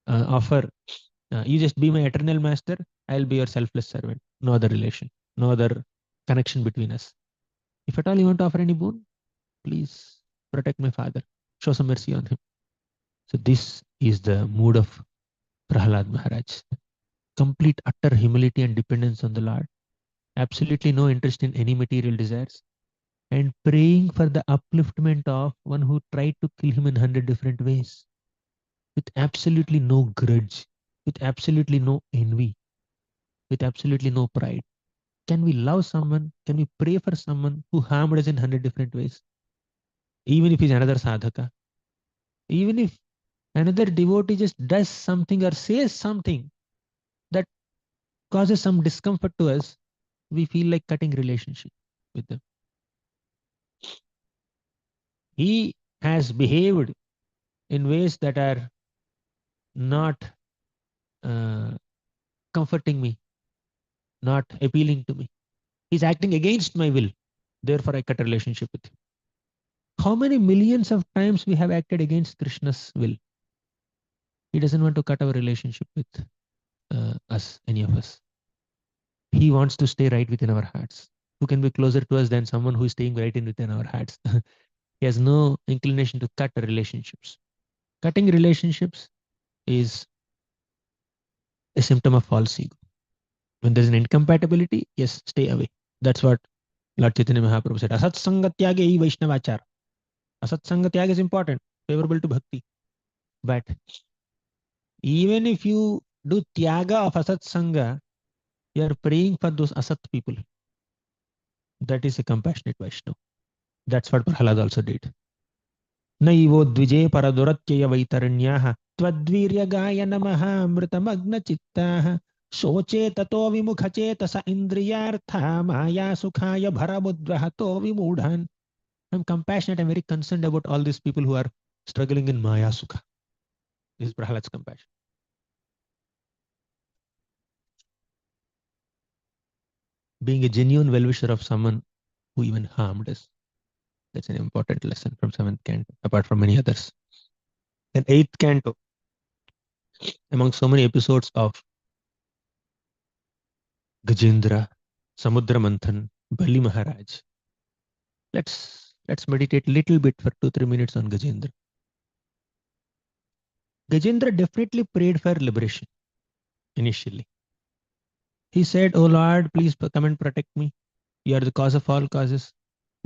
Speaker 2: you just be my eternal master. I'll be your selfless servant. No other relation, no other connection between us. If at all you want to offer any boon, please protect my father. Show some mercy on him. So this is the mood of Prahlad Maharaj. Complete utter humility and dependence on the Lord. Absolutely no interest in any material desires. And praying for the upliftment of one who tried to kill him in 100 different ways. With absolutely no grudge. With absolutely no envy. With absolutely no pride. Can we love someone? Can we pray for someone who harmed us in 100 different ways? Even if he's another sadhaka. Even if another devotee just does something or says something that causes some discomfort to us, we feel like cutting relationship with them. He has behaved in ways that are not uh, comforting me, not appealing to me. He's acting against my will. Therefore, I cut a relationship with him. How many millions of times we have acted against Krishna's will? He doesn't want to cut our relationship with us, any of us. He wants to stay right within our hearts. who can be closer to us than someone who is staying right in within our hearts? He has no inclination to cut relationships. Cutting relationships is a symptom of false ego. When there's an incompatibility, yes, stay away. That's what Lord Chaitanya Mahaprabhu said. Asat sangatyage e Vaishnavachar. Asat sangatyag is important, favorable to bhakti. But even if you do tyaga of asat sanga, you are praying for those asat people. That is a compassionate Vaishnava. That's what Prahalad also did. नैवो द्विजे परदुरत्यय वैतरण्याः त्वद्वीर्यगायनमः मृतमग्नचित्ताः शोचे ततो विमुखचेतस इन्द्रियार्था माया सुखाय भरमुद्वहतो विमूढान्. I'm compassionate. I'm very concerned about all these people who are struggling in Maya Sukha. This is Prahalad's compassion. Being a genuine well-wisher of someone who even harmed us. That's an important lesson from seventh canto, apart from many others. Then eighth canto, among so many episodes of Gajendra, Samudra Manthan, Bali Maharaj. Let's meditate a little bit for 2-3 minutes on Gajendra. Gajendra definitely prayed for liberation initially. He said, "Oh Lord, please come and protect me. You are the cause of all causes.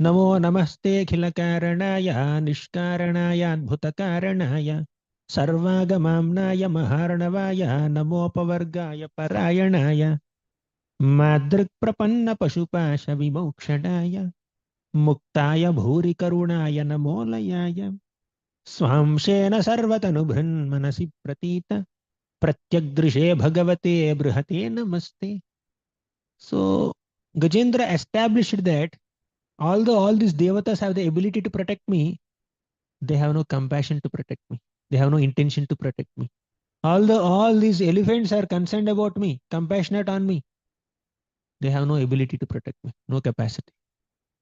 Speaker 2: Namo namaste khila karanaya nishkaranaya adbhuta karanaya sarvagamamnaya maharnavaya namopavargaya parayanaya madrik prapanna pashupasha vimokshadaya मुक्ताय भूरि करुणाय नमोलयाय स्वांशेन सर्वतनुभृन्मनसि प्रतीत प्रत्यग्दृशे भगवते बृहते नमस्ते." So Gajendra established that although all these devatas have the ability to protect me, they have no compassion to protect me. They have no intention to protect me. Although all these elephants are concerned about me, compassionate on me, they have no ability to protect me, no capacity.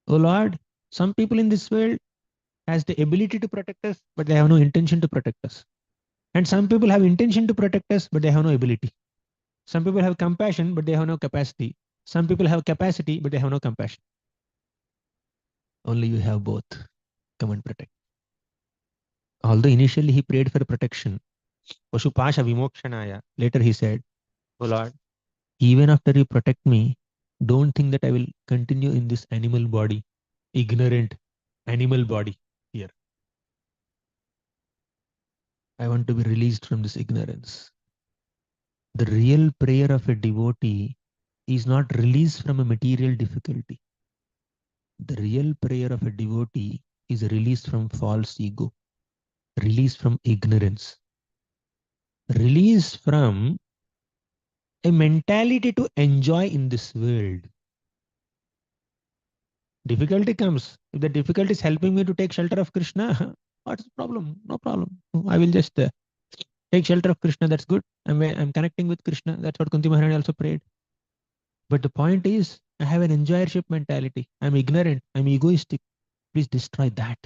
Speaker 2: Oh Lord, some people in this world has the ability to protect us, but they have no intention to protect us. And some people have intention to protect us, but they have no ability. Some people have compassion, but they have no capacity. Some people have capacity, but they have no compassion. Only you have both. Come and protect. Although initially he prayed for protection, Pashupasha Vimokshanaya, later he said, "Oh Lord, even after you protect me, don't think that I will continue in this animal body, ignorant animal body here. I want to be released from this ignorance." The real prayer of a devotee is not release from a material difficulty. The real prayer of a devotee is release from false ego, release from ignorance, release from a mentality to enjoy in this world. Difficulty comes. If the difficulty is helping me to take shelter of Krishna, what's the problem? No problem. I will just take shelter of Krishna. That's good. I'm connecting with Krishna. That's what Kunti Maharani also prayed. But the point is, I have an enjoyership mentality. I'm ignorant. I'm egoistic. Please destroy that.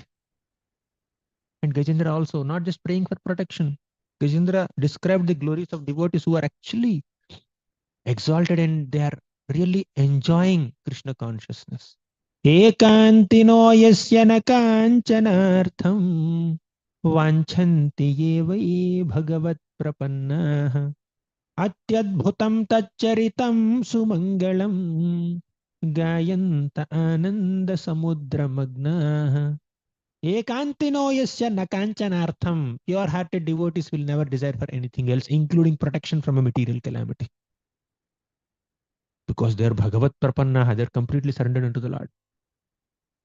Speaker 2: And Gajendra also, not just praying for protection. Gajendra described the glories of devotees who are actually exalted and they are really enjoying Krishna consciousness. Ekantino yasya na kanchanartham vanchanti ye vai bhagavat prapannaha atyadbhutam tacharitam sumangalam gayanta ananda samudra magnaha. Ekantino yasya nakanchanartham. Pure-hearted devotees will never desire for anything else, including protection from a material calamity. Because they are Bhagavat Prapannaha, they are completely surrendered unto the Lord.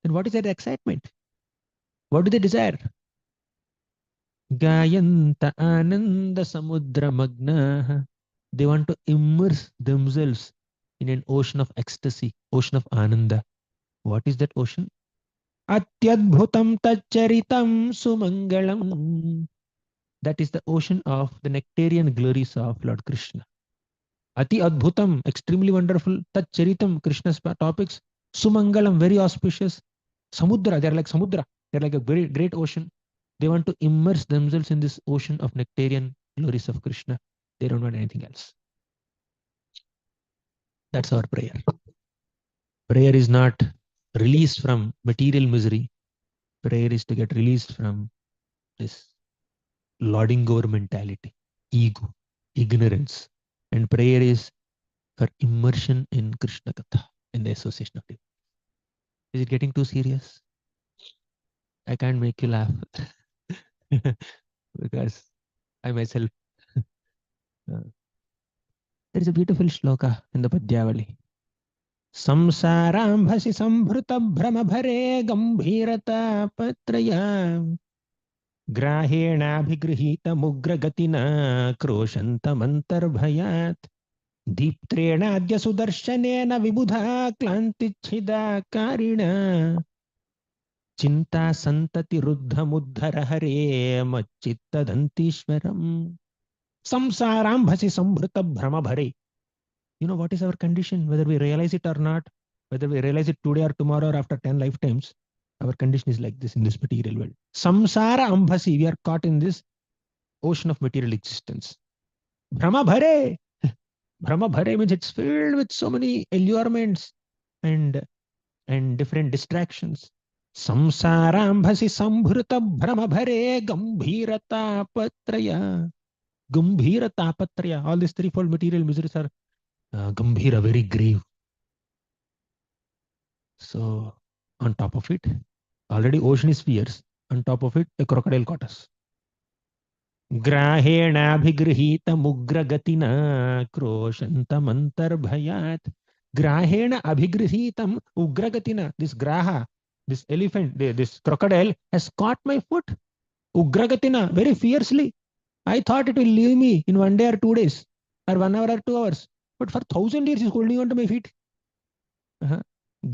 Speaker 2: Then what is their excitement? What do they desire? Gayanta ananda samudra magnaha. They want to immerse themselves in an ocean of ecstasy, ocean of ananda. What is that ocean? Atyadbhutam tacharitam sumangalam. That is the ocean of the nectarian glories of Lord Krishna. Ati Adbhutam, extremely wonderful. Tat Charitam, Krishna's topics. Sumangalam, very auspicious. Samudra, they're like Samudra. They're like a very great ocean. They want to immerse themselves in this ocean of nectarian glories of Krishna. They don't want anything else. That's our prayer. Prayer is not release from material misery. Prayer is to get released from this lording over mentality, ego, ignorance. And prayer is for immersion in Krishna Katha, in the association of it. Is it getting too serious? I can't make you laugh because I myself. There is a beautiful shloka in the Padyavali. संसाराम्भसि संभृत भ्रम भरे गंभीरता पत्रया ग्राहेणाभिगृहीत मुग्रगतिना क्रोशन्तमन्तर्भयात् दीप्त्रेणाद्य सुदर्शनेन विबुधा क्लान्तिच्छिदा कारिणा चिंता संतति रुद्ध मुद्धर हरे मच्चित्तदन्तीश्वरम् संसाराम्भसि संभृत भ्रम भरे. You know what is our condition, whether we realize it or not, whether we realize it today or tomorrow or after 10 lifetimes, our condition is like this in this material world. Samsara ambhasi, we are caught in this ocean of material existence. Brahma bhare. Brahma bhare means it's filled with so many allurements and different distractions. Samsara ambhasi sambhrita brahma bhare gambhira tapatraya. Gambhira tapatraya. All these threefold material miseries are gambhira, very grave. So on top of it, already ocean is fierce. On top of it, a crocodile caught us. ग्राहेणाभिगृहीत मुग्रगतिना क्रोशन्तमन्तर्भयात्. Grahena abhigrihitam ugragatina. This graha, this elephant, this crocodile has caught my foot. Ugragatina, very fiercely. I thought it will leave me in 1 day or 2 days, or 1 hour or 2 hours. But for 1,000 years, it's holding on to my feet.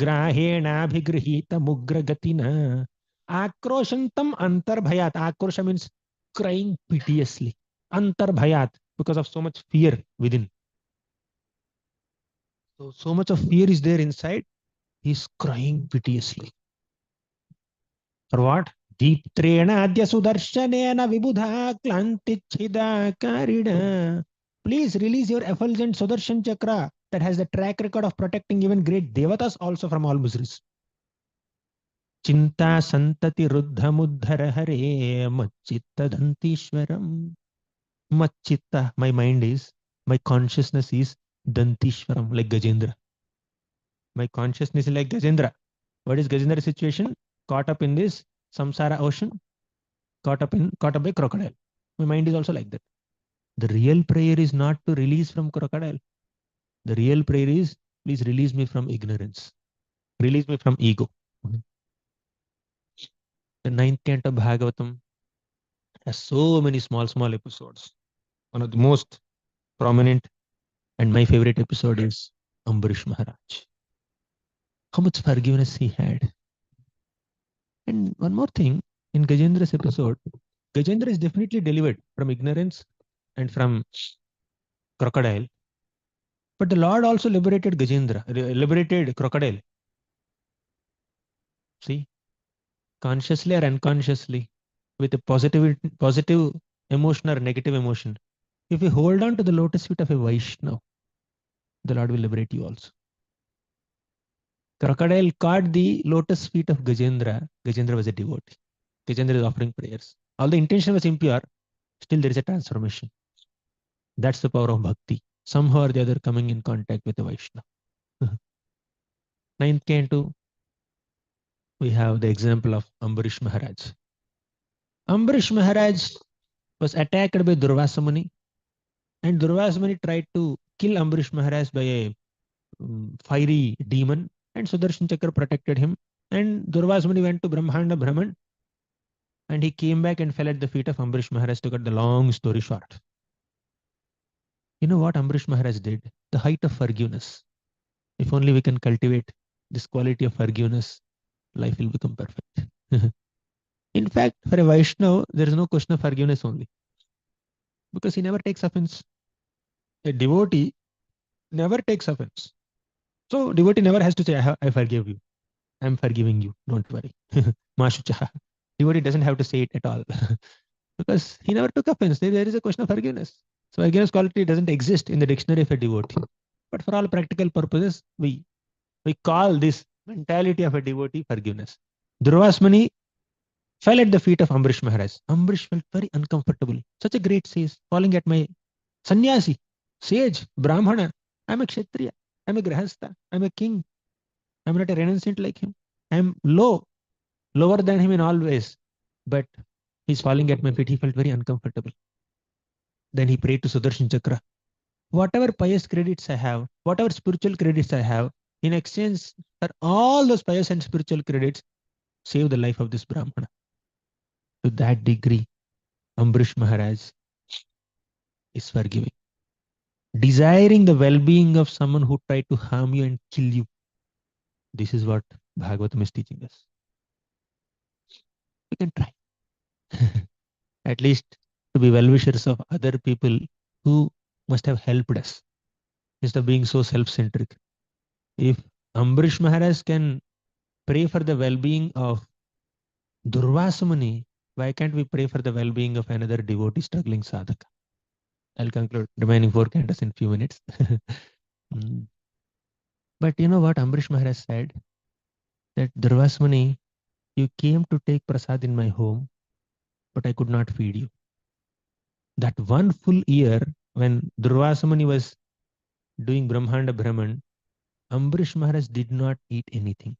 Speaker 2: ग्राहेणाभिगृहीत मुग्रगतिना आक्रोशंतम अंतर्भयात. Akrosha means crying piteously. Antarbhayat, because of so much fear within. So much of fear is there inside. He's crying piteously. For what? Deeptrena adya sudarshanena vibudha klantichhida karina. Please release your effulgent Sudarshan chakra that has the track record of protecting even great devatas also from all miseries. Chinta santati ruddha muddhara hare machitta dantishwaram. Machitta, my mind is, my consciousness is Dantishwaram, like Gajendra. My consciousness is like Gajendra. What is Gajendra's situation? Caught up in this samsara ocean, caught up by crocodile. My mind is also like that. The real prayer is not to release from crocodile. The real prayer is, please release me from ignorance. Release me from ego. The ninth canto of Bhagavatam has so many small episodes. One of the most prominent and my favorite episode is Ambarish Maharaj. How much forgiveness he had. And one more thing, in Gajendra's episode, Gajendra is definitely delivered from ignorance and from crocodile. But the Lord also liberated Gajendra, liberated crocodile. See, consciously or unconsciously, with a positive emotion or negative emotion. If you hold on to the lotus feet of a Vaishnava, the Lord will liberate you also. Crocodile caught the lotus feet of Gajendra. Gajendra was a devotee. Gajendra is offering prayers. Although the intention was impure, still there is a transformation. That's the power of bhakti. Somehow or the other coming in contact with the Vaishnava. Ninth canto, we have the example of Ambarish Maharaj. Ambarish Maharaj was attacked by Durvasa Muni, and Durvasa Muni tried to kill Ambarish Maharaj by a fiery demon, and Sudarshan Chakra protected him. And Durvasa Muni went to Brahmanda Brahman, and he came back and fell at the feet of Ambarish Maharaj to cut the long story short. You know what Ambarish Maharaj did? The height of forgiveness. If only we can cultivate this quality of forgiveness, life will become perfect. In fact, for a Vaishnava, there is no question of forgiveness only. Because he never takes offense. A devotee never takes offense. So devotee never has to say, I forgive you. I'm forgiving you. Don't worry. Mashucha. Devotee doesn't have to say it at all. Because he never took offense. There is a question of forgiveness. So forgiveness quality doesn't exist in the dictionary of a devotee. But for all practical purposes, we We call this mentality of a devotee forgiveness. Durvasmani fell at the feet of Ambrish Maharaj. Ambrish felt very uncomfortable. Such a great sage falling at my sannyasi, sage, brahmana. I'm a kshatriya. I'm a grahastha. I'm a king. I'm not a renunciant like him. I'm lower than him in all ways. But he's falling at my feet. He felt very uncomfortable. Then he prayed to Sudarshan Chakra. Whatever pious credits I have, whatever spiritual credits I have, in exchange for all those pious and spiritual credits, save the life of this Brahmana. To that degree, Ambrish Maharaj is forgiving. Desiring the well-being of someone who tried to harm you and kill you. This is what Bhagavatam is teaching us. We can try. At least to be well-wishers of other people who must have helped us instead of being so self-centric. If Ambrish Maharaj can pray for the well-being of Durvasamuni, why can't we pray for the well-being of another devotee struggling sadhaka? I'll conclude remaining 4 cantos in few minutes. Mm. But you know what Ambrish Maharaj said? That Durvasamuni, you came to take prasad in my home, but I could not feed you. That one full year when Durvasamuni was doing Brahmanda Brahman, Ambrish Maharaj did not eat anything.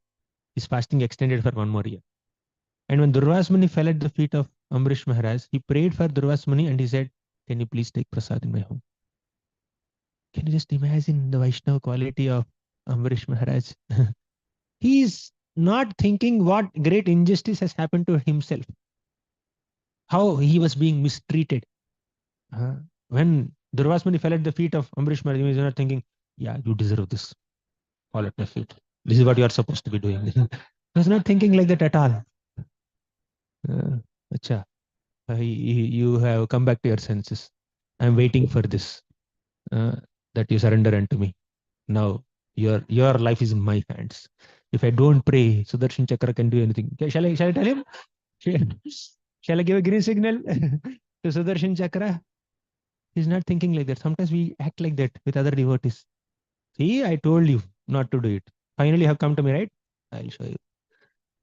Speaker 2: His fasting extended for 1 more year. And when Durvasmuni fell at the feet of Ambrish Maharaj, he prayed for Durvasmuni and he said, can you please take prasad in my home? Can you just imagine the Vaishnava quality of Ambrish Maharaj? He is not thinking what great injustice has happened to himself, how he was being mistreated. When Durvasmuni fell at the feet of Ambrish Maharaj, he was not thinking, yeah, you deserve this. Fall at my feet. This is what you are supposed to be doing. He was not thinking like that at all. Acha, you have come back to your senses. I'm waiting for this, that you surrender unto me. Now your life is in my hands. If I don't pray, Sudarshan Chakra can do anything. Okay, shall I tell him? Shall I give a green signal to Sudarshan Chakra? He's not thinking like that. Sometimes we act like that with other devotees. See, I told you not to do it. Finally, you have come to me, right? I'll show you.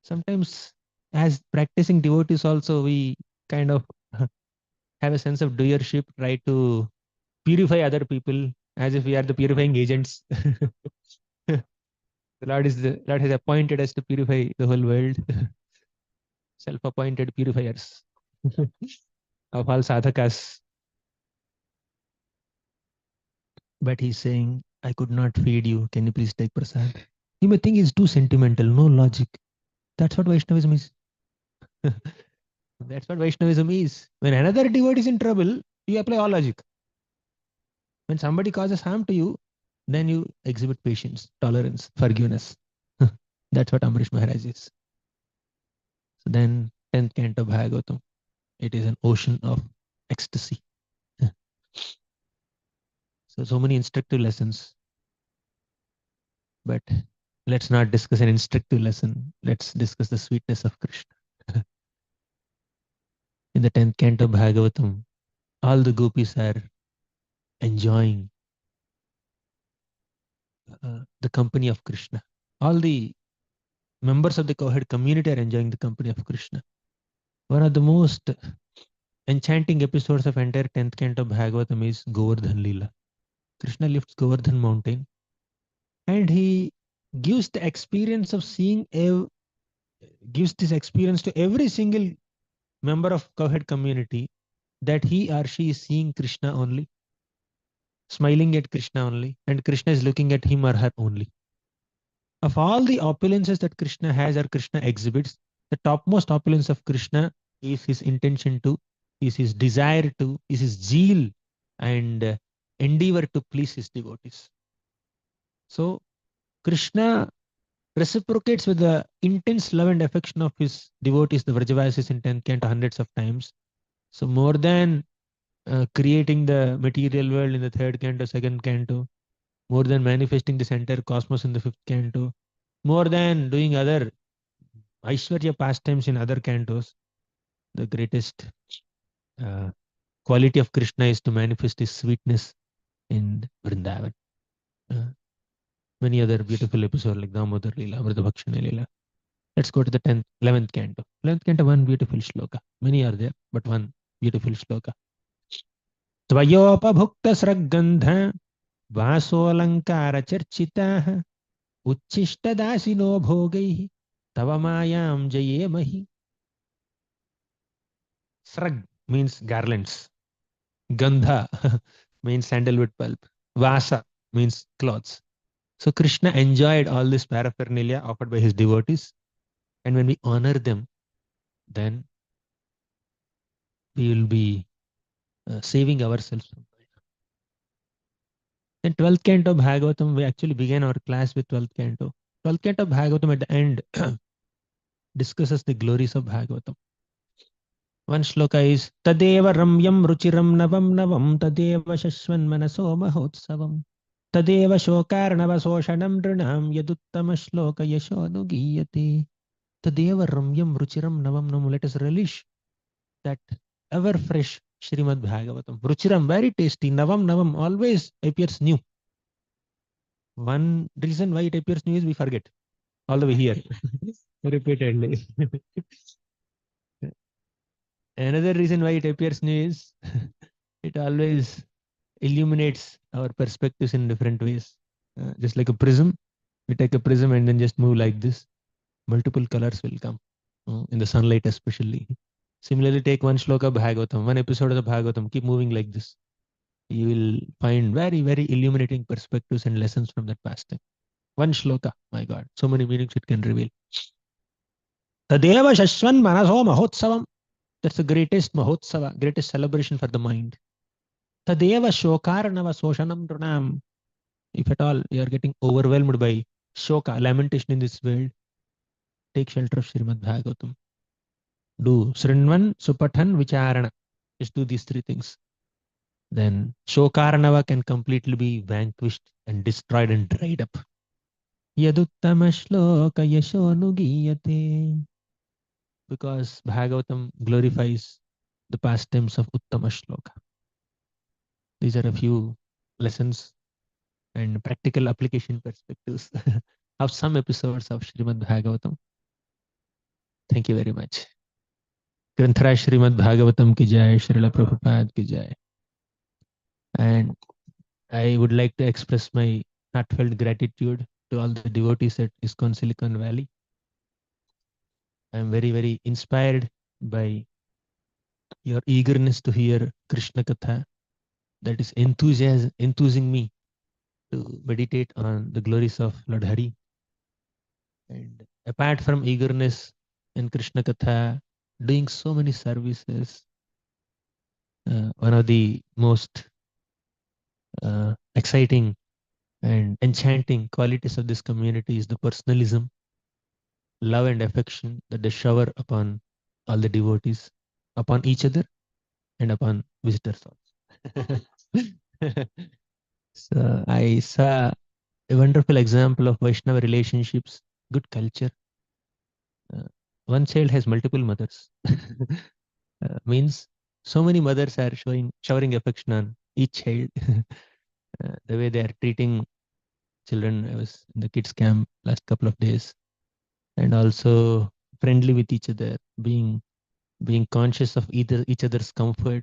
Speaker 2: Sometimes, as practicing devotees, also we kind of have a sense of doership, try to purify other people as if we are the purifying agents. The Lord has appointed us to purify the whole world, self-appointed purifiers of all sadhakas. But he's saying, I could not feed you. Can you please take prasad? You may think it's too sentimental, no logic. That's what Vaishnavism is. That's what Vaishnavism is. When another devotee is in trouble, you apply all logic. When somebody causes harm to you, then you exhibit patience, tolerance, forgiveness. That's what Amrish Maharaj is. So then, 10th canto Bhagavatam, it is an ocean of ecstasy. So many instructive lessons, but let's not discuss an instructive lesson. Let's discuss the sweetness of Krishna. In the 10th canto Bhagavatam, all the gopis are enjoying the company of Krishna. All the members of the cowherd community are enjoying the company of Krishna. One of the most enchanting episodes of entire 10th canto Bhagavatam is Govardhan Leela. Krishna lifts Govardhan mountain and he gives the experience of seeing, gives this experience to every single member of cowherd community that he or she is seeing Krishna only, smiling at Krishna only, and Krishna is looking at him or her only. Of all the opulences that Krishna has or Krishna exhibits, the topmost opulence of Krishna is his intention to, is his desire to, is his zeal and endeavor to please his devotees. So Krishna reciprocates with the intense love and affection of his devotees, the Vrajavasis in 10th canto hundreds of times. So more than creating the material world in the 3rd canto, 2nd canto, more than manifesting this entire cosmos in the 5th canto, more than doing other Aishwarya pastimes in other cantos, the greatest uh, quality of Krishna is to manifest his sweetness in Vrindavan. Uh, many other beautiful episodes like Damodar Leela, Amrita Bhakshana Leela. Let's go to the 10th, 11th canto. 11th canto, one beautiful shloka. Many are there, but one beautiful shloka. त्वयोपभुक्तस्रग्गन्ध वासोऽलङ्कारचर्चिताः उच्छिष्टदासिनो भोगैः तव मायां जयेमहि. Srag means garlands. Gandha means sandalwood pulp. Vasa means clothes. So Krishna enjoyed all this paraphernalia offered by his devotees. And when we honor them, then we will be saving ourselves from fire. Then 12th canto of Bhagavatam, we actually began our class with 12th canto. 12th canto of Bhagavatam at the end discusses the glories of Bhagavatam. One shloka is Tadeva Ramyam Ruchiram Navam Navam Tadeva Shashvan Manaso Mahotsavam Tadeva Shokarnava Soshanam Drinam Yaduttama Shloka Yashonugiyate. Tadeva Ramyam Ruchiram Navam Navam. Let us relish that ever fresh Srimad Bhagavatam. Ruchiram, very tasty. Navam Navam always appears new. One reason why it appears new is we forget all the way here repeatedly. Another reason why it appears new is it always illuminates our perspectives in different ways. Just like a prism, we take a prism and then just move like this. Multiple colors will come in the sunlight, especially. Similarly, take one shloka of Bhagavatam, one episode of the Bhagavatam, keep moving like this. You will find very, very illuminating perspectives and lessons from that pastime. One shloka, my God, so many meanings it can reveal. Tadeva Shashwan Manaso Mahotsavam. That's the greatest Mahotsava, greatest celebration for the mind. Tadeva Shokarnava Soshanam Dranam. If at all you are getting overwhelmed by shoka, lamentation in this world, take shelter of Srimad Bhagavatam. Do Srinvan, Supathan, Vicharana. Just do these three things. Then Shokarnava can completely be vanquished and destroyed and dried up. Yaduttama Shloka Yashonugiyate. Because Bhagavatam glorifies the pastimes of Uttama Shloka. These are a few lessons and practical application perspectives of some episodes of Srimad Bhagavatam. Thank you very much. Granthara Srimad Bhagavatam ki jai, Srila Prabhupada ki jai. And I would like to express my heartfelt gratitude to all the devotees at ISKCON Silicon Valley. I am very, very inspired by your eagerness to hear Krishna Katha. That is enthusing me to meditate on the glories of Lord Hari. And apart from eagerness in Krishna Katha, doing so many services, one of the most exciting and enchanting qualities of this community is the personalism, love and affection that they shower upon all the devotees, upon each other, and upon visitors also. So I saw a wonderful example of Vaishnava relationships, good culture. One child has multiple mothers. Means so many mothers are showering affection on each child. The way they are treating children. I was in the kids camp last couple of days, and also friendly with each other, being conscious of each other's comfort,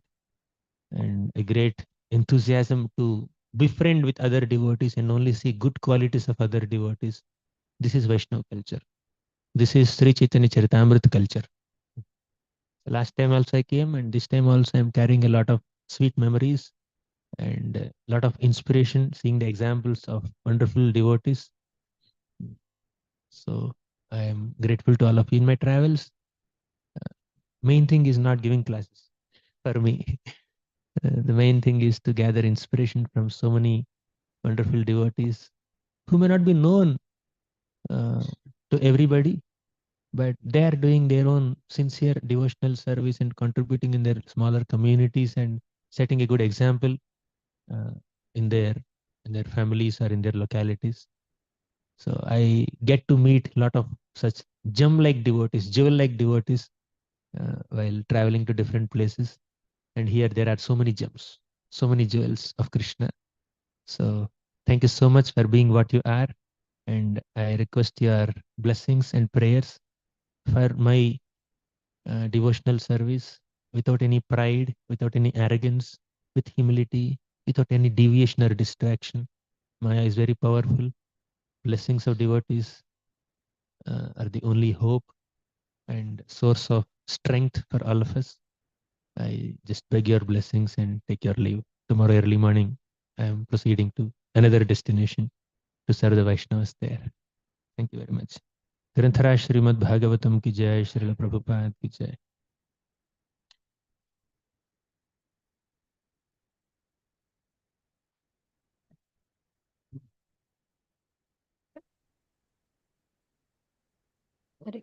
Speaker 2: and a great enthusiasm to befriend with other devotees and only see good qualities of other devotees. This is Vaishnava culture. This is Sri Chaitanya Charitamrita culture. Last time also I came, and this time also I'm carrying a lot of sweet memories and a lot of inspiration, seeing the examples of wonderful devotees. So I am grateful to all of you in my travels. Main thing is not giving classes for me. The main thing is to gather inspiration from so many wonderful devotees who may not be known uh, to everybody, but they are doing their own sincere devotional service and contributing in their smaller communities and setting a good example uh, in their in their families or in their localities. So I get to meet a lot of such gem-like devotees, jewel-like devotees while traveling to different places. And here there are so many gems, so many jewels of Krishna. So thank you so much for being what you are. and I request your blessings and prayers for my devotional service without any pride, without any arrogance, with humility, without any deviation or distraction. Maya is very powerful. Blessings of devotees are the only hope and source of strength for all of us. I just beg your blessings and take your leave. Tomorrow early morning, I am proceeding to another destination to serve the Vaishnavas there. Thank you very much. ग्रंथराज Shrimad Bhagavatam की जय, श्रील प्रभुपाद की जय.
Speaker 1: Hare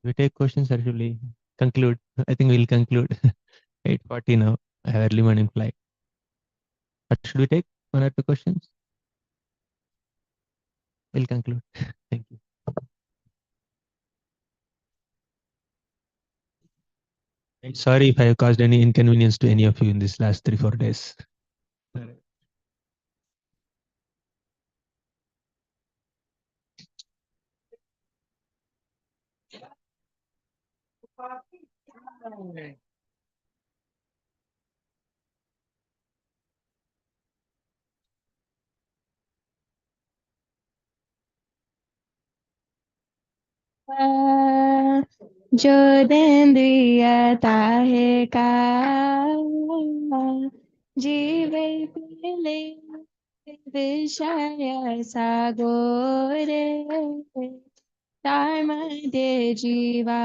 Speaker 2: We take questions or should we conclude? I think we'll conclude. 8:40 now. I have early morning flight. But should we take one or two questions? We'll conclude. Thank you. And sorry if I have caused any inconvenience to any of you in these last 3-4 days.
Speaker 1: जो देन्द्रियता है का जीवे पीले विषय सागोरे तार मध्य जीवा